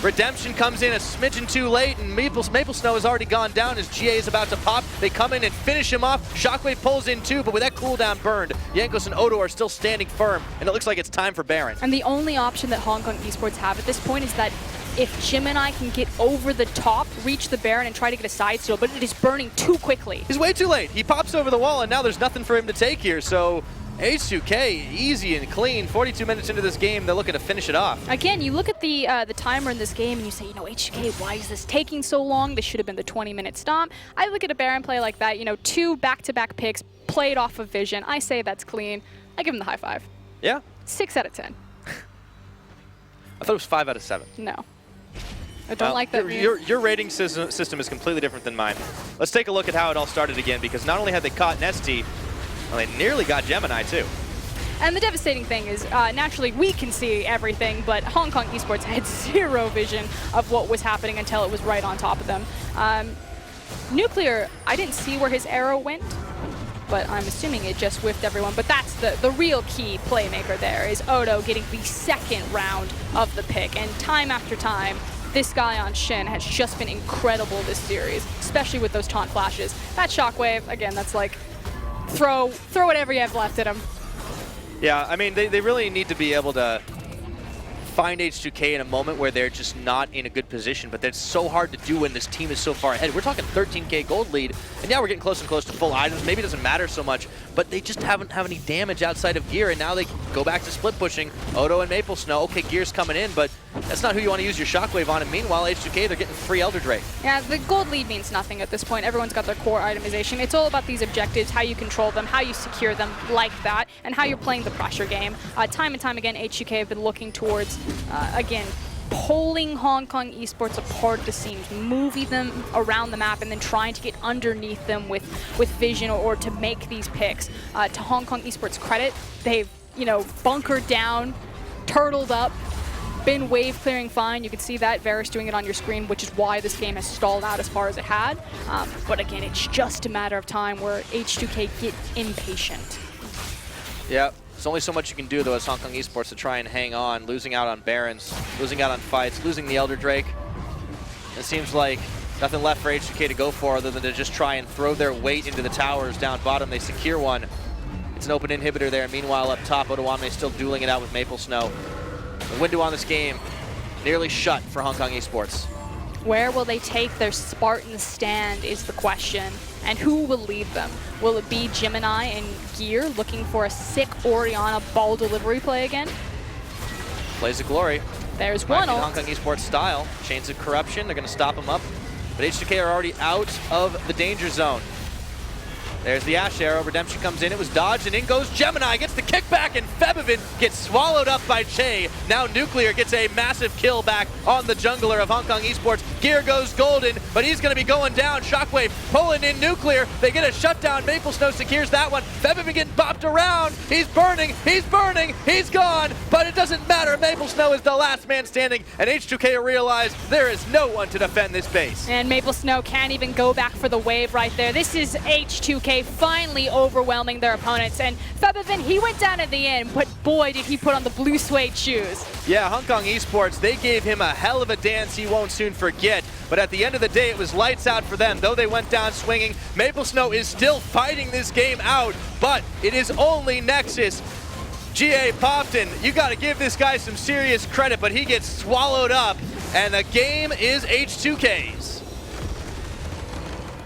Redemption comes in a smidgen too late, and Maple Snow has already gone down as GA is about to pop. They come in and finish him off. Shockwave pulls in too, but with that cooldown burned, Jankos and Odo are still standing firm, and it looks like it's time for Baron. And the only option that Hong Kong Esports have at this point is that if Gemini can get over the top, reach the Baron, and try to get a side steal, but it is burning too quickly. He's way too late. He pops over the wall, and now there's nothing for him to take here, so H2k, easy and clean. 42 minutes into this game, they're looking to finish it off. Again, you look at the timer in this game and you say, H2k, why is this taking so long? This should have been the 20-minute stomp. I look at a Baron play like that, 2 back-to-back picks played off of vision. I say that's clean. I give him the high 5. Yeah? 6 out of 10. I thought it was 5 out of 7. No. I don't like that. Your rating system is completely different than mine. Let's take a look at how it all started again, because not only had they caught Nesty, well, they nearly got Gemini too. And the devastating thing is, naturally, we can see everything, but Hong Kong Esports had 0 vision of what was happening until it was right on top of them. Nuclear, I didn't see where his arrow went, but I'm assuming it just whiffed everyone. But that's the real key playmaker there, is Odo getting the 2nd round of the pick. And time after time, this guy on Shin has just been incredible this series, especially with those taunt flashes. That shockwave, again, that's like, throw whatever you have left at him. Yeah, I mean, they really need to be able to find H2k in a moment where they're just not in a good position, but that's so hard to do when this team is so far ahead. We're talking 13k gold lead, and yeah, we're getting close and close to full items. Maybe it doesn't matter so much, but they just haven't have any damage outside of gear, and now they go back to split pushing. Odo and Maple Snow, okay, gear's coming in, but that's not who you want to use your shockwave on, and meanwhile, H2k, they're getting free Elder Drake. Yeah, the gold lead means nothing at this point. Everyone's got their core itemization. It's all about these objectives, how you control them, how you secure them like that, and how you're playing the pressure game. Time and time again, H2k have been looking towards, again, pulling Hong Kong Esports apart the seams, moving them around the map, and then trying to get underneath them with vision or to make these picks. To Hong Kong Esports' credit, they've, bunkered down, turtled up, been wave clearing fine. You can see that Varus doing it on your screen, which is why this game has stalled out as far as it had. But again, it's just a matter of time where H2k get impatient. Yep. There's only so much you can do, though, as Hong Kong Esports to try and hang on, losing out on Barons, losing out on fights, losing the Elder Drake. It seems like nothing left for H2k to go for other than to just try and throw their weight into the towers down bottom. They secure one. It's an open inhibitor there. Meanwhile, up top, Odoamne still dueling it out with Maple Snow. The window on this game nearly shut for Hong Kong Esports. Where will they take their Spartan stand is the question, and who will lead them? Will it be Gemini and Gear looking for a sick Orianna ball delivery play again? Plays of Glory. There's one ult. Hong Kong Esports style. Chains of Corruption, they're going to stop him up. But H2k are already out of the danger zone. There's the Ash Arrow. Redemption comes in. It was dodged, and in goes Gemini. Gets the kickback, and Febivin gets swallowed up by Che. Now Nuclear gets a massive kill back on the jungler of Hong Kong Esports. Gear goes golden, but he's going to be going down. Shockwave pulling in Nuclear. They get a shutdown. Maple Snow secures that one. Febivin getting bopped around. He's burning. He's burning. He's gone. But it doesn't matter. Maple Snow is the last man standing, and H2k realize there is no one to defend this base. And Maple Snow can't even go back for the wave right there. This is H2k finally overwhelming their opponents, and Febivin, he went down at the end, but boy did he put on the blue suede shoes. Yeah, Hong Kong Esports, they gave him a hell of a dance he won't soon forget, but at the end of the day it was lights out for them. Though they went down swinging, Maple Snow is still fighting this game out, but it is only Nexus. G.A. Popton, you got to give this guy some serious credit, but he gets swallowed up, and the game is H2k's.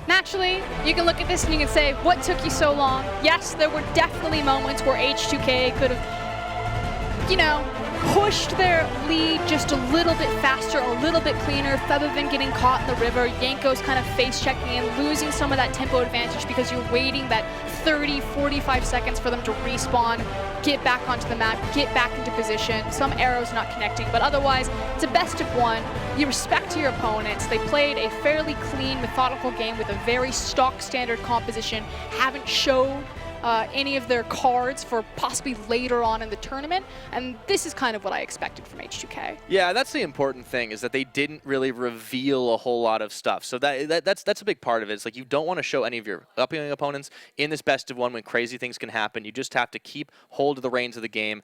Naturally, you can look at this and you can say, what took you so long? Yes, there were definitely moments where H2k could have, pushed their lead just a little bit faster, a little bit cleaner. Febivin getting caught in the river, Yanko's kind of face-checking and losing some of that tempo advantage because you're waiting that 30, 45 seconds for them to respawn, get back onto the map, get back into position. Some arrows not connecting, but otherwise, it's a best of one. You respect your opponents. They played a fairly clean, methodical game with a very stock standard composition, haven't showed any of their cards for possibly later on in the tournament, and this is kind of what I expected from H2k. Yeah, that's the important thing, is that they didn't really reveal a whole lot of stuff. So that's a big part of it. It's like you don't want to show any of your upcoming opponents in this best of one when crazy things can happen. You just have to keep hold of the reins of the game.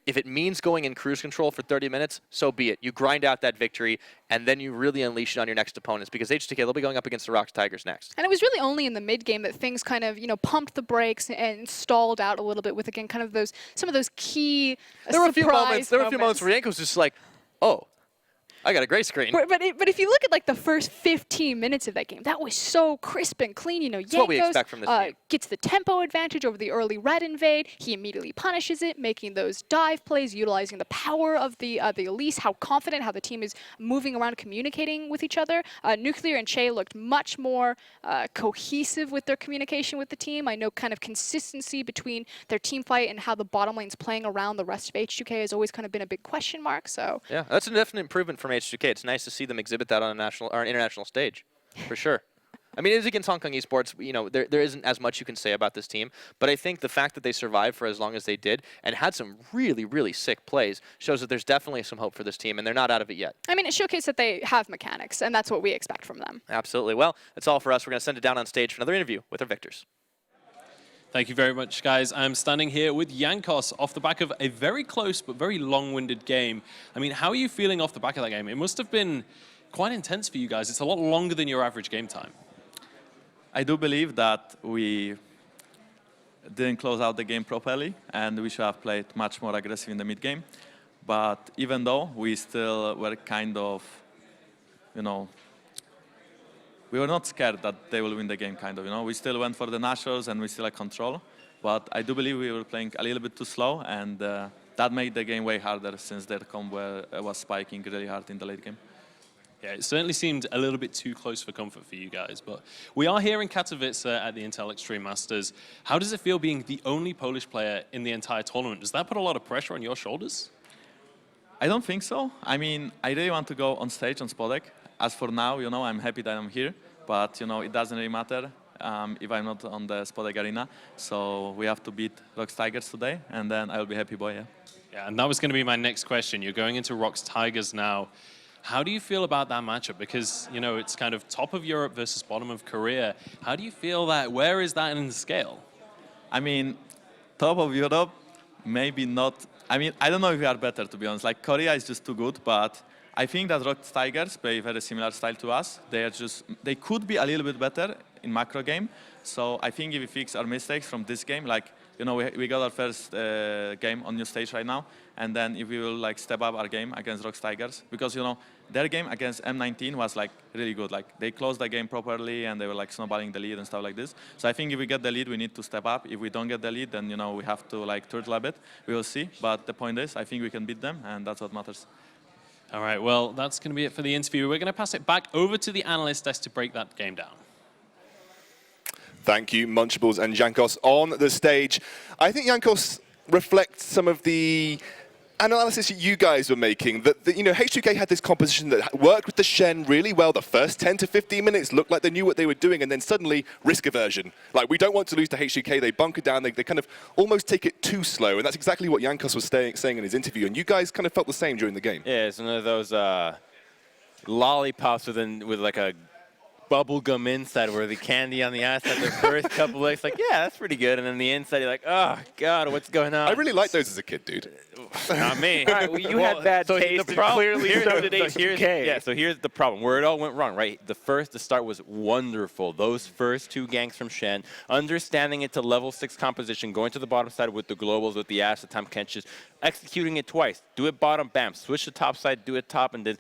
If it means going in cruise control for 30 minutes, so be it. You grind out that victory, and then you really unleash it on your next opponents, because H2k, they'll be going up against the Rocks Tigers next. And it was really only in the mid game that things kind of, pumped the brakes and stalled out a little bit with, again, kind of some of those key There were a few moments where Yanko's just like, oh, I got a gray screen. But if you look at the first 15 minutes of that game, that was so crisp and clean. That's what we expect from this game. Gets the tempo advantage over the early red invade. He immediately punishes it, making those dive plays, utilizing the power of the Elise, how confident, how the team is moving around, communicating with each other. Nuclear and Che looked much more cohesive with their communication with the team. I know kind of consistency between their team fight and how the bottom lane's playing around the rest of H2k has always kind of been a big question mark. So yeah, that's a definite improvement from H2k. It's nice to see them exhibit that on a national or an international stage, for sure. I mean, it is against Hong Kong Esports. There isn't as much you can say about this team, but I think the fact that they survived for as long as they did and had some really, really sick plays shows that there's definitely some hope for this team, and they're not out of it yet. I mean, it showcased that they have mechanics, and that's what we expect from them. Absolutely. Well, that's all for us. We're going to send it down on stage for another interview with our victors. Thank you very much, guys. I'm standing here with Jankos off the back of a very close but very long-winded game. I mean, how are you feeling off the back of that game? It must have been quite intense for you guys. It's a lot longer than your average game time. I do believe that we didn't close out the game properly, and we should have played much more aggressive in the mid game. But even though we still were kind of, we were not scared that they will win the game, kind of. We still went for the nationals and we still had control. But I do believe we were playing a little bit too slow, and that made the game way harder since their combo was spiking really hard in the late game. Yeah, it certainly seemed a little bit too close for comfort for you guys, but we are here in Katowice at the Intel Extreme Masters. How does it feel being the only Polish player in the entire tournament? Does that put a lot of pressure on your shoulders? I don't think so. I mean, I really want to go on stage on Spodek. As for now, I'm happy that I'm here, but it doesn't really matter if I'm not on the Spodek arena. So we have to beat Rocks Tigers today, and then I'll be happy boy, yeah. Yeah, and that was going to be my next question. You're going into Rocks Tigers now. How do you feel about that matchup? Because, it's kind of top of Europe versus bottom of Korea. How do you feel that? Where is that in the scale? I mean, top of Europe, maybe not. I mean, I don't know if we are better, to be honest. Like, Korea is just too good, but I think that Rocks Tigers play very similar style to us. They could be a little bit better in macro game. So I think if we fix our mistakes from this game, like, we got our first game on new stage right now, and then if we will step up our game against Rocks Tigers, because their game against M19 was really good. Like, they closed the game properly and they were snowballing the lead and stuff like this. So I think if we get the lead, we need to step up. If we don't get the lead, then we have to turtle a bit. We will see. But the point is, I think we can beat them, and that's what matters. All right, well, that's going to be it for the interview. We're going to pass it back over to the analyst desk to break that game down. Thank you, Munchables and Jankos on the stage. I think Jankos reflects some of the analysis you guys were making, that H2k had this composition that worked with the Shen really well. The first 10 to 15 minutes looked like they knew what they were doing, and then suddenly risk aversion. Like, we don't want to lose to H2k. They bunker down. They kind of almost take it too slow, and that's exactly what Jankos was saying in his interview, and you guys kind of felt the same during the game. Yeah, it's one of those lollipops with a bubblegum inside where the candy on the outside, the first couple legs, yeah, that's pretty good. And then the inside, you're like, oh, God, what's going on? I really liked those as a kid, dude. Not me. All right, well, you had bad taste, and clearly so did H2k. Yeah, so here's the problem. Where it all went wrong, right? The start was wonderful. Those first two ganks from Shen, understanding it to level 6 composition, going to the bottom side with the globals, with the Ash, the Tom Kenches, executing it twice. Do it bottom, bam. Switch to top side, do it top, and then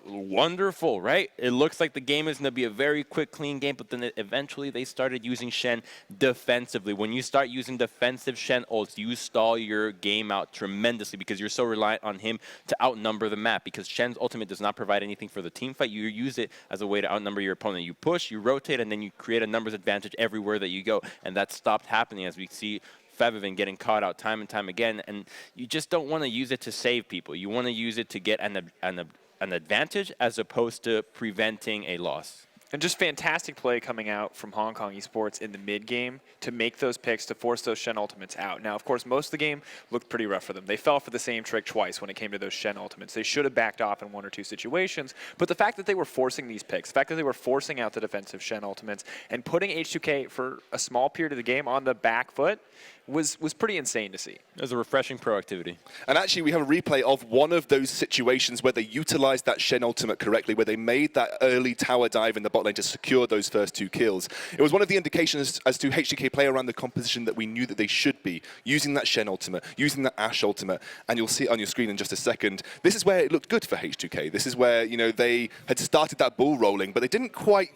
wonderful, right? It looks like the game is going to be a very quick, clean game, but then eventually they started using Shen defensively. When you start using defensive Shen ults, you stall your game out tremendously because you're so reliant on him to outnumber the map, because Shen's ultimate does not provide anything for the team fight. You use it as a way to outnumber your opponent. You push, you rotate, and then you create a numbers advantage everywhere that you go, and that stopped happening as we see Feviven getting caught out time and time again, and you just don't want to use it to save people. You want to use it to get an advantage as opposed to preventing a loss. And just fantastic play coming out from Hong Kong Esports in the mid-game to make those picks, to force those Shen ultimates out. Now, of course, most of the game looked pretty rough for them. They fell for the same trick twice when it came to those Shen ultimates. They should have backed off in one or two situations, but the fact that they were forcing these picks, the fact that they were forcing out the defensive Shen ultimates and putting H2k for a small period of the game on the back foot was pretty insane to see. It was a refreshing proactivity. And actually, we have a replay of one of those situations where they utilized that Shen ultimate correctly, where they made that early tower dive in the bot lane to secure those first 2 kills. It was one of the indications as to H2k play around the composition that we knew that they should be, using that Shen ultimate, using that Ashe ultimate, and you'll see it on your screen in just a second. This is where it looked good for H2k. This is where, they had started that ball rolling, but they didn't quite,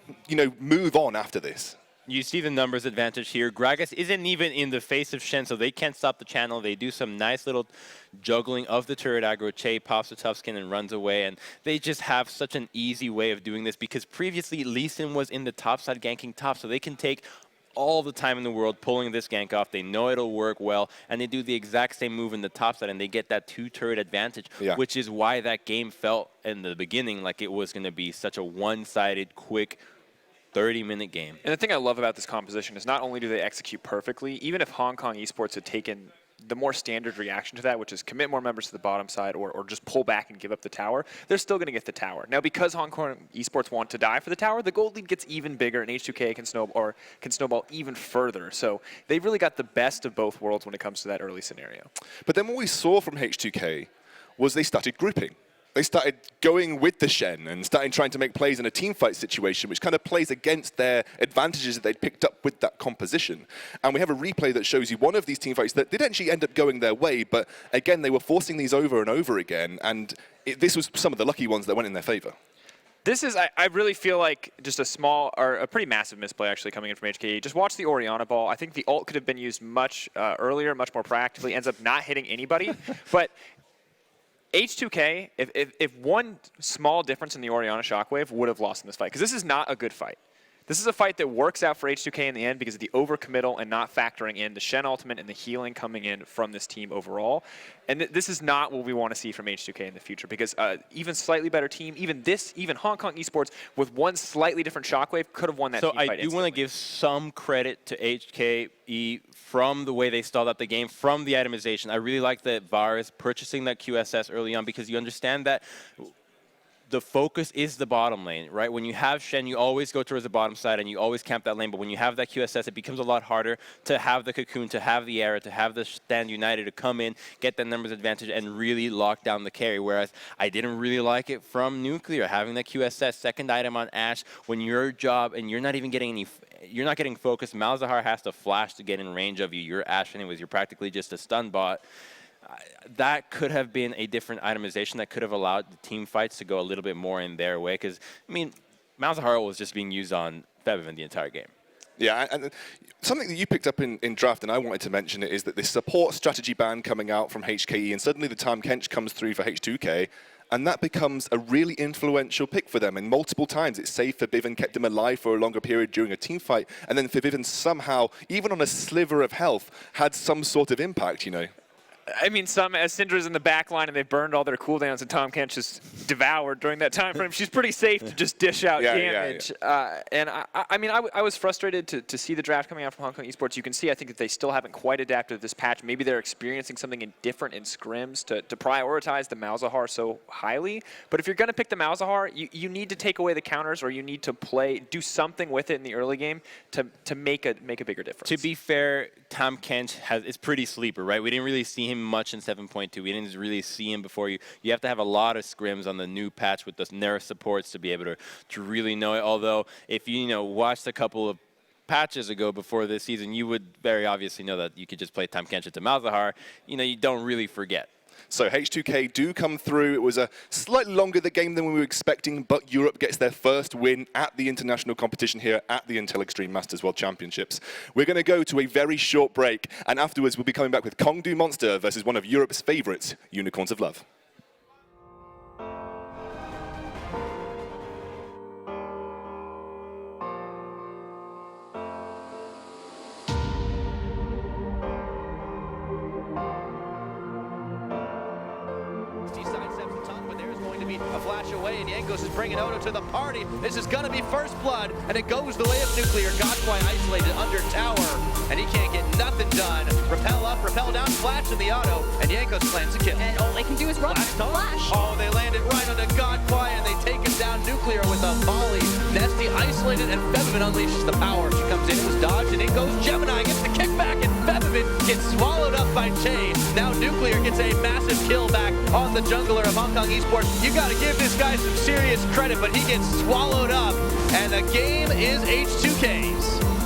move on after this. You see the numbers advantage here. Gragas isn't even in the face of Shen, so they can't stop the channel. They do some nice little juggling of the turret aggro. Che pops the tough skin and runs away, and they just have such an easy way of doing this because previously Lee Sin was in the top side ganking top, so they can take all the time in the world pulling this gank off. They know it'll work well, and they do the exact same move in the top side, and they get that 2-turret advantage, which is why that game felt in the beginning like it was going to be such a one-sided, quick, 30-minute game. And the thing I love about this composition is not only do they execute perfectly, even if Hong Kong Esports had taken the more standard reaction to that, which is commit more members to the bottom side or just pull back and give up the tower, they're still going to get the tower. Now, because Hong Kong Esports want to die for the tower, the gold lead gets even bigger, and H2k can snowball even further. So they've really got the best of both worlds when it comes to that early scenario. But then what we saw from H2k was they started grouping. they started going with the Shen and started trying to make plays in a team fight situation, which kind of plays against their advantages that they'd picked up with that composition. And we have a replay that shows you one of these team fights that did actually end up going their way, but again, they were forcing these over and over again, and this was some of the lucky ones that went in their favor. This is, I really feel like just a small, or a pretty massive misplay actually coming in from HKE. Just watch the Orianna ball. I think the ult could have been used much earlier, much more proactively, ends up not hitting anybody. But H2k, if one small difference in the Orianna shockwave would have lost in this fight, because this is not a good fight. This is a fight that works out for H2k in the end because of the overcommittal and not factoring in the Shen ultimate and the healing coming in from this team overall. And this is not what we want to see from H2k in the future, because even slightly better team, even Hong Kong Esports with one slightly different shockwave could have won that team fight instantly. So I do want to give some credit to HKE from the way they stalled out the game, from the itemization. I really like that VAR is purchasing that QSS early on, because you understand that the focus is the bottom lane, right? When you have Shen, you always go towards the bottom side and you always camp that lane. But when you have that QSS, it becomes a lot harder to have the Cocoon, to have the Era, to have the Stand United to come in, get that numbers advantage, and really lock down the carry. Whereas I didn't really like it from Nuclear, having that QSS second item on Ashe when your job and you're not even getting any. You're not getting focused. Malzahar has to flash to get in range of you. You're Ashe anyways. You're practically just a stun bot. That could have been a different itemization that could have allowed the team fights to go a little bit more in their way. Because, I mean, Malzahar was just being used on Febiven the entire game. Yeah, and something that you picked up in draft, and I wanted to mention it, is that this support strategy ban coming out from HKE, and suddenly the Tahm Kench comes through for H2k, and that becomes a really influential pick for them. And multiple times it's saved Febiven, kept him alive for a longer period during a team fight, and then Febiven somehow, even on a sliver of health, had some sort of impact, you know. I mean, as Syndra's in the back line and they've burned all their cooldowns and Tahm Kench just devoured during that time frame, she's pretty safe to just dish out damage. And I mean, I was frustrated to see the draft coming out from Hong Kong Esports. You can see, I think, that they still haven't quite adapted to this patch. Maybe they're experiencing something different in scrims to prioritize the Malzahar so highly. But if you're going to pick the Malzahar, you need to take away the counters, or you need to do something with it in the early game to make a bigger difference. To be fair, Tahm Kench is pretty sleeper, right? We didn't really see him much in 7.2. We didn't really see him before. You have to have a lot of scrims on the new patch with the nerf supports to be able to really know it. Although, if you watched a couple of patches ago before this season, you would very obviously know that you could just play Tahm Kench into Malzahar. You don't really forget. So H2k do come through. It was a slightly longer the game than we were expecting, but Europe gets their first win at the international competition here at the Intel Extreme Masters World Championships. We're going to go to a very short break, and afterwards we'll be coming back with Kongdu Monster versus one of Europe's favorites, Unicorns of Love. A flash away, and Jankos is bringing Odo to the party. This is going to be first blood, and it goes the way of Nuclear. Godquai isolated under tower, and he can't get nothing done. Repel up, repel down, flash in the auto, and Jankos plans a kill. And all they can do is run. Flash. Oh, they landed right onto Godquai, and they take him down. Nuclear with a volley. Nesty isolated, and Febiven unleashes the power. She comes in, it was dodged, and in goes Gemini. Gets the kickback, and Febiven gets swallowed up by Che. Now Nuclear gets a massive kill back on the jungler of Hong Kong Esports. You got to give this guy some serious credit, but he gets swallowed up, and the game is H2k's.